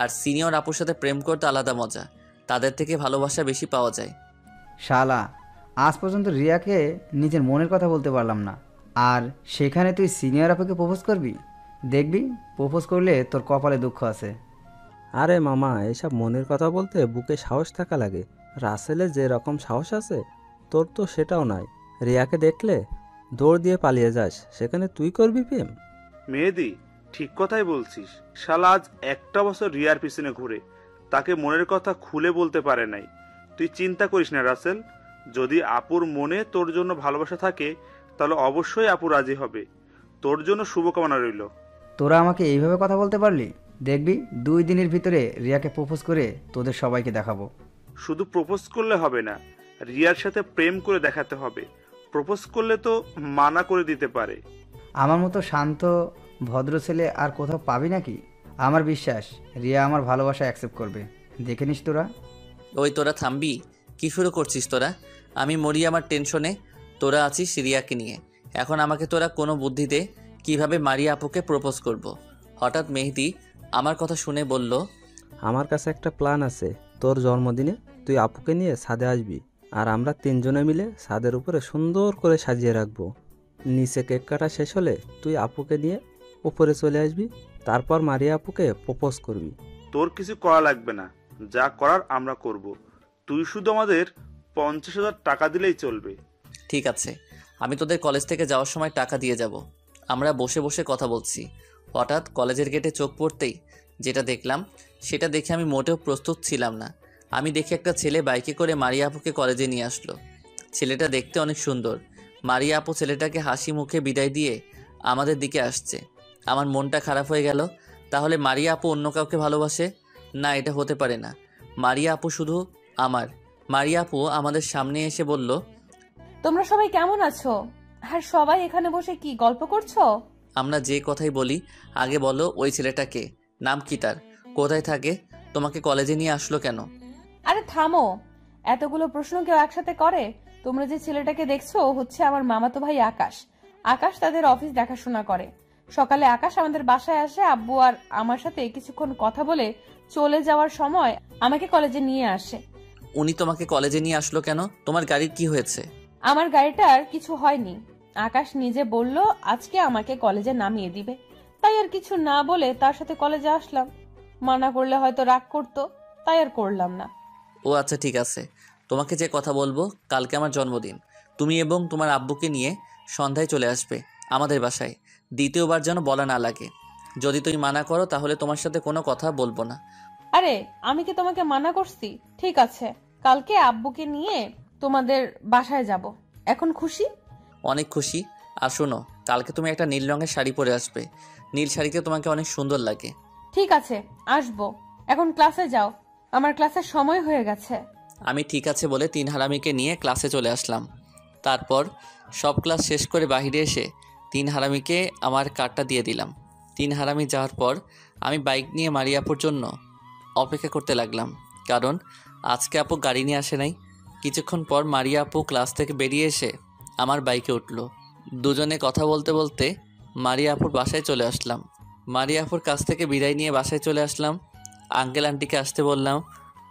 আর সিনিয়র আপুর সাথে প্রেম করতে আলাদা মজা, তাদের থেকে ভালোবাসা বেশি পাওয়া যায়। শালা, আজ পর্যন্ত রিয়াকে নিজের মনের কথা বলতে পারলাম না, আর সেখানে তুই সিনিয়র আপুকে প্রপোজ করবি? দেখবি, প্রপোজ করলে তোর কপালে দুঃখ আছে। আরে মামা, এসব মনের কথা বলতে বুকে সাহস থাকা লাগে। রাসেলের যে রকম সাহস আছে তোর তো সেটাও নাই। রিয়াকে দেখলে দৌড় দিয়ে পালিয়ে যাস, সেখানে তুই করবি প্রেম? মেহেদি, ঠিক কথাই বলছিস। শালা আজ একটা বছর রিয়ার পিছনে ঘুরে তাকে মনের কথা খুলে বলতে পারে নাই। তুই চিন্তা করিস না রাসেল, যদি আপুর মনে তোর জন্য ভালোবাসা থাকে তাহলে অবশ্যই আপু রাজি হবে। তোর জন্য শুভকামনা রইল। তোরা আমাকে এইভাবে কথা বলতে পারলি? দেখবি 2 দিনের ভিতরে রিয়াকে প্রপোজ করে তোদের সবাইকে দেখাবো। শুধু প্রপোজ করলে হবে না, রিয়ার সাথে প্রেম করে দেখাতে হবে। প্রপোজ করলে তো মানা করে দিতে পারে। আমার মতো শান্ত ভদ্র ছেলে আর কোথাও পাবি নাকি? আমার বিশ্বাস রিয়া আমার ভালোবাসা অ্যাকসেপ্ট করবে, দেখে নিস তোরা। ওই তোরা থামবি? কি শুরু করছিস তোরা? আমি মরি আমার টেনশনে, তোরা আছিস রিয়াকে নিয়ে। এখন আমাকে তোরা কোনো বুদ্ধি দে কিভাবে মারিয়া আপুকে প্রপোজ করব। হঠাৎ মেহেদি আমার কথা শুনে বলল, আমার কাছে একটা প্ল্যান আছে। তোর জন্মদিনে তুই আপুকে নিয়ে ছাদে আসবি, আর আমরা 3 জনে মিলে ছাদের উপরে সুন্দর করে সাজিয়ে রাখবো। নিচে কেক কাটা শেষ হলে তুই আপুকে নিয়ে উপরে চলে আসবি, তারপর মারিয়া আপুকে প্রপোজ করবি। তোর কিছু করা লাগবে না, যা করার আমরা করব। তুই শুধু আমাদের 50,000 টাকা দিলেই চলবে। ঠিক আছে, আমি তোদের কলেজ থেকে যাওয়ার সময় টাকা দিয়ে যাব। আমরা বসে বসে কথা বলছি, হঠাৎ কলেজের গেটে চোখ পড়তেই যেটা দেখলাম সেটা দেখে আমি মোটেও প্রস্তুত ছিলাম না। আমি দেখি একটা ছেলে বাইকে করে মারিয়া আপুকে কলেজে নিয়ে আসলো। ছেলেটা দেখতে অনেক সুন্দর। মারিয়া আপু ছেলেটাকে হাসি মুখে বিদায় দিয়ে আমাদের দিকে আসছে। আমার মনটা খারাপ হয়ে গেল। তাহলে মারিয়া আপু অন্য কাউকে ভালোবাসে? না, এটা হতে পারে না। মারিয়া আপু শুধু আমার। মারিয়া আপু আমাদের সামনে এসে বলল, তোমরা সবাই কেমন আছো? আর সবাই এখানে বসে কি গল্প করছো? আমরা যে কথাই বলি আগে বলো ওই ছেলেটাকে, নাম কি তার, কোথায় থাকে, তোমাকে কলেজে নিয়ে আসলো কেন? আরে থামো, এতগুলো প্রশ্ন কেউ একসাথে করে? তোমরা যে ছেলেটাকে দেখছো ও হচ্ছে আমার মামাতো ভাই আকাশ। আকাশ তাদের অফিস দেখাশোনা করে। সকালে আকাশ আমাদের বাসায় আসে, আব্বু আর আমার সাথে কিছুক্ষণ কথা বলে চলে যাওয়ার সময় আমাকে কলেজে নিয়ে আসে। উনি তোমাকে কলেজে নিয়ে আসলো কেন? তোমার গাড়ির কি হয়েছে? আমার গাড়িটার কিছু হয়নি, আকাশ নিজে বলল আজকে আমাকে কলেজে নামিয়ে দিবে, তাই আর কিছু না বলে তার সাথে কলেজে আসলাম। মানা করলে হয়তো রাগ করতো, তাই আর করলাম না। ও আচ্ছা, ঠিক আছে। তোমাকে যে কথা বলবো, কালকে আমার জন্মদিন। তুমি এবং তোমার আব্বুকে নিয়ে সন্ধ্যায় চলে আসবে আমাদের বাসায়। দ্বিতীয়বার যেন বলা না লাগে। যদি তুমি মানা করো তাহলে তোমার সাথে কোনো কথা বলবো না। আরে আমি কি তোমাকে মানা করছি? ঠিক আছে, কালকে আব্বুকে নিয়ে তোমাদের বাসায় যাব। এখন খুশি? অনেক খুশি। আর শোনো, কালকে তুমি একটা নীল রঙের শাড়ি পরে আসবে। নীল শাড়িতে তোমাকে অনেক সুন্দর লাগে। ঠিক আছে, আসবো। এখন ক্লাসে যাও, আমার ক্লাসের সময় হয়ে গেছে। আমি ঠিক আছে বলে 3 হারামিকে নিয়ে ক্লাসে চলে আসলাম। তারপর সব ক্লাস শেষ করে বাইরে এসে 3 হারামিকে আমার কার্ডটা দিয়ে দিলাম। 3 হারামি যাওয়ার পর আমি বাইক নিয়ে মারিয়া আপুর জন্য অপেক্ষা করতে লাগলাম, কারণ আজকে আপু গাড়ি নিয়ে আসে নাই। কিছুক্ষণ পর মারিয়া আপু ক্লাস থেকে বেরিয়ে এসে আমার বাইকে উঠলো। দুজনে কথা বলতে বলতে মারিয়া আপুর বাসায় চলে আসলাম। মারিয়া আপুর কাছ থেকে বিদায় নিয়ে বাসায় চলে আসলাম। আঙ্কেল আন্টিকে আসতে বললাম।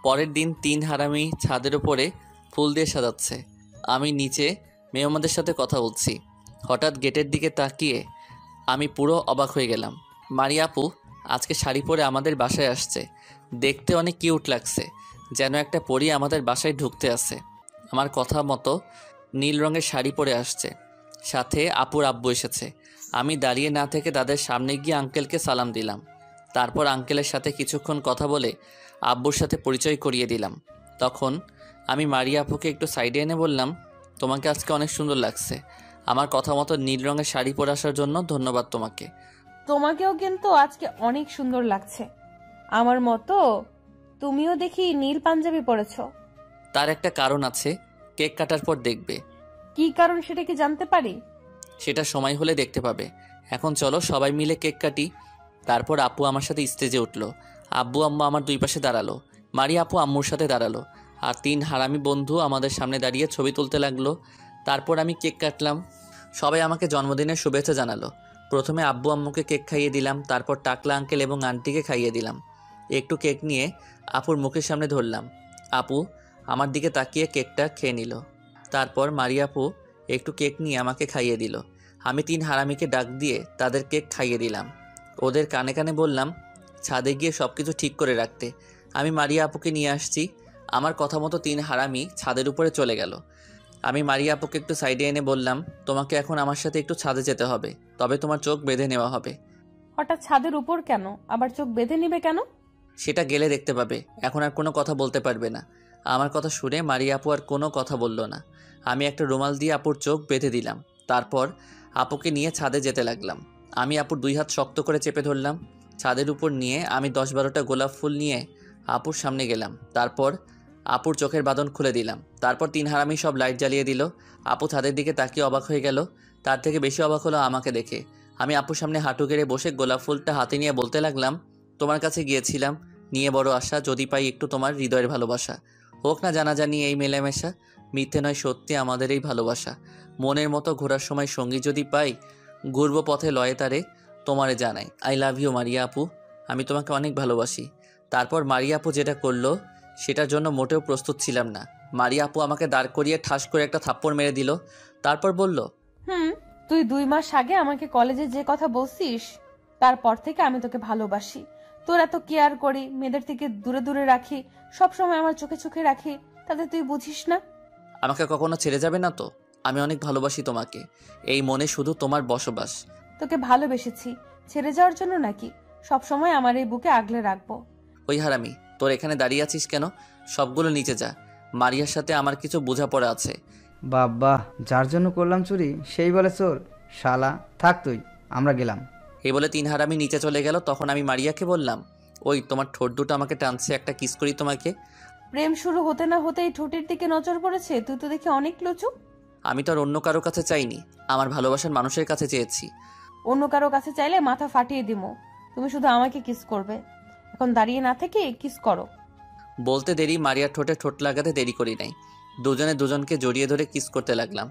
পরের দিন 3 হারামি ছাদের ওপরে ফুল দিয়ে সাজাচ্ছে। আমি নিচে মেহমানদের সাথে কথা বলছি। হঠাৎ গেটের দিকে তাকিয়ে আমি পুরো অবাক হয়ে গেলাম। মারিয়া আপু আজকে শাড়ি পরে আমাদের বাসায় আসছে। দেখতে অনেক কিউট লাগছে, যেন একটা পরী আমাদের বাসায় ঢুকতে আসে। আমার কথা মতো নীল রঙের শাড়ি পরে আসছে, সাথে আপুর আব্বু এসেছে। আমি দাঁড়িয়ে না থেকে তাদের সামনে গিয়ে আঙ্কেলকে সালাম দিলাম। তারপর আঙ্কেলের সাথে কিছুক্ষণ কথা বলে আব্বুর সাথে পরিচয় করিয়ে দিলাম। তখন আমি মারিয়া আপুকে একটু সাইডে এনে বললাম, তোমাকে আজকে অনেক সুন্দর লাগছে। আমার কথা মতো নীল রঙের শাড়ি পরে আসার জন্য ধন্যবাদ তোমাকে। তোমাকেও কিন্তু আজকে অনেক সুন্দর লাগছে। আমার মতো তুমিও দেখি নীল পাঞ্জাবি পরেছো। তার একটা কারণ আছে, কেক কাটার পর দেখবে। কি কারণ সেটা কি জানতে পারি? সেটা সময় হলে দেখতে পাবে। এখন চলো সবাই মিলে কেক কাটি। তারপর আপু আমার সাথে স্টেজে উঠলো। আব্বু আম্মু আমার দুই পাশে দাঁড়ালো। মারিয়া আপু আম্মুর সাথে দাঁড়ালো। আর 3 হারামি বন্ধু আমাদের সামনে দাঁড়িয়ে ছবি তুলতে লাগলো। তারপর আমি কেক কাটলাম। সবাই আমাকে জন্মদিনের শুভেচ্ছা জানালো। প্রথমে আব্বু আম্মুকে কেক খাইয়ে দিলাম, তারপর টাকলা আঙ্কেল এবং আন্টিকে খাইয়ে দিলাম। একটু কেক নিয়ে আপুর মুখের সামনে ধরলাম। আপু আমার দিকে তাকিয়ে কেকটা খেয়ে নিল। তারপর মারিয়া আপু একটু কেক নিয়ে আমাকে খাইয়ে দিল। আমি 3 হারামিকে ডাক দিয়ে তাদের কেক খাইয়ে দিলাম। ওদের কানে কানে বললাম ছাদে গিয়ে সব কিছু ঠিক করে রাখতে। আমি মারিয়া আপুকে নিয়ে আসছি। আমার কথা মতো 3 হারামি ছাদের উপরে চলে গেল। আমি মারিয়া আপুকে একটু সাইডে এনে বললাম, তোমাকে এখন আমার সাথে একটু ছাদে যেতে হবে, তবে তোমার চোখ বেঁধে নেওয়া হবে। হঠাৎ ছাদের উপর কেন? আবার চোখ বেঁধে নিবে কেন? সেটা গেলে দেখতে পাবে। এখন আর কোনো কথা বলতে পারবে না। আমার কথা শুনে মারিয়া আপু আর কোনো কথা বলল না। আমি একটা রুমাল দিয়ে আপুর চোখ বেঁধে দিলাম। তারপর আপুকে নিয়ে ছাদে যেতে লাগলাম। আমি আপুর 2 হাত শক্ত করে চেপে ধরলাম। ছাদের উপর নিয়ে আমি 10-12টা গোলাপ ফুল নিয়ে আপুর সামনে গেলাম। তারপর আপুর চোখের বাঁধন খুলে দিলাম। তারপর 3 হারামি সব লাইট জ্বালিয়ে দিল। আপু ছাদের দিকে তাকিয়ে অবাক হয়ে গেল। তার থেকে বেশি অবাক হলো আমাকে দেখে। আমি আপুর সামনে হাঁটু গেড়ে বসে গোলাপ ফুলটা হাতে নিয়ে বলতে লাগলাম, তোমার কাছে গিয়েছিলাম নিয়ে বড় আশা, যদি পাই একটু তোমার হৃদয়ের ভালোবাসা। হোক না জানাজানি এই মেলামেশা, মিথ্যে নয় সত্যি আমাদের এই ভালোবাসা। মনের মতো ঘোরার সময় সঙ্গী যদি পাই, ঘুরব পথে লয়ে তারে তোমারে জানাই আই লাভ ইউ মারিয়া আপু, আমি তোমাকে অনেক ভালোবাসি। তারপর মারিয়া আপু যেটা করলো সেটার জন্য মোটেও প্রস্তুত ছিলাম না। মারিয়া আপু আমাকে দাঁড় করিয়ে ঠাস করে একটা থাপ্পড় মেরে দিল। তারপর বলল, তুই 2 মাস আগে আমাকে কলেজে যে কথা বলছিস, তারপর থেকে আমি তোকে ভালোবাসি। তোর এত কেয়ার করি, মেয়েদের থেকে দূরে দূরে রাখি, সব সময় আমার চোখে চোখে রাখি, তাতে তুই বুঝিস না? আমাকে কখনো ছেড়ে যাবে না তো? আমি অনেক ভালোবাসি তোমাকে, এই মনে শুধু তোমার বসবাস। তোকে ভালোবেসেছি, ছেড়ে যাওয়ার জন্য নাকি? সব সময় আমার এই বুকে আগলে রাখবো। ওই হারামি, তোর এখানে দাঁড়িয়ে আছিস কেন? সবগুলো নিচে যা। মারিয়ার সাথে আমার কিছু বোঝাপড়া আছে। বাবা, যার জন্য করলাম চুরি সেই বলে চোর। শালা থাক তুই, আমরা গেলাম। এই বলে 3 হারামি নিচে চলে গেল। তখন আমি মারিয়াকে বললাম, ওই তোমার ঠোঁট দুটো আমাকে টানছে, একটা কিস করি তোমাকে। প্রেম শুরু হতে না হতেই ঠোঁটের দিকে নজর পড়েছে? তুই তো দেখি অনেক লুচু। আমি তো আর অন্য কারো কাছে চাইনি, আমার ভালোবাসার মানুষের কাছে চেয়েছি। অন্য কারো কাছে চাইলে মাথা ফাটিয়ে দিমো। তুমি শুধু আমাকে কিস করবে। এখন দাঁড়িয়ে না থেকে কিস করো। বলতে দেরি মারিয়ার ঠোঁটে ঠোঁট লাগাতে দেরি করি নাই। দুজনে দুজনকে জড়িয়ে ধরে কিস করতে লাগলাম।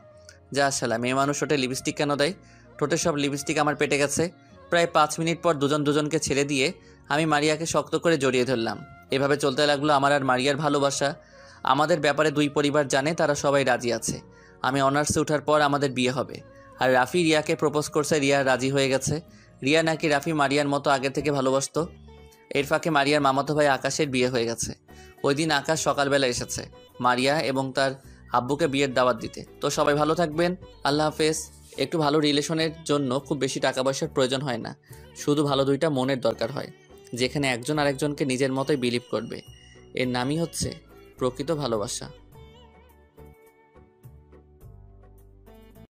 যা শালা, মেয়ে মানুষ ঠোঁটে লিপস্টিক কেন দেয়? ঠোঁটের সব লিপস্টিক আমার পেটে গেছে। প্রায় 5 মিনিট পর দুজন দুজনকে ছেড়ে দিয়ে আমি মারিয়াকে শক্ত করে জড়িয়ে ধরলাম। এভাবে চলতে লাগলো আমার আর মারিয়ার ভালোবাসা। আমাদের ব্যাপারে 2 পরিবার জানে, তারা সবাই রাজি আছে। আমি অনার্সে ওঠার পর আমাদের বিয়ে হবে। আর রাফি রিয়াকে প্রপোজ করছে, রিয়া রাজি হয়ে গেছে। রিয়া নাকি রাফি মারিয়ার মতো আগে থেকে ভালোবাসতো। এর ফাঁকে মারিয়ার মামাতো ভাই আকাশের বিয়ে হয়ে গেছে। ওই দিন আকাশ সকালবেলা এসেছে মারিয়া এবং তার আব্বুকে বিয়ের দাওয়াত দিতে। তো সবাই ভালো থাকবেন, আল্লাহ হাফেজ। একটু ভালো রিলেশনের জন্য খুব বেশি টাকা পয়সার প্রয়োজন হয় না, শুধু ভালো 2টা মনের দরকার হয়, যেখানে একজন আরেকজনকে নিজের মতোই বিলিভ করবে। এর নামই হচ্ছে প্রকৃত ভালোবাসা।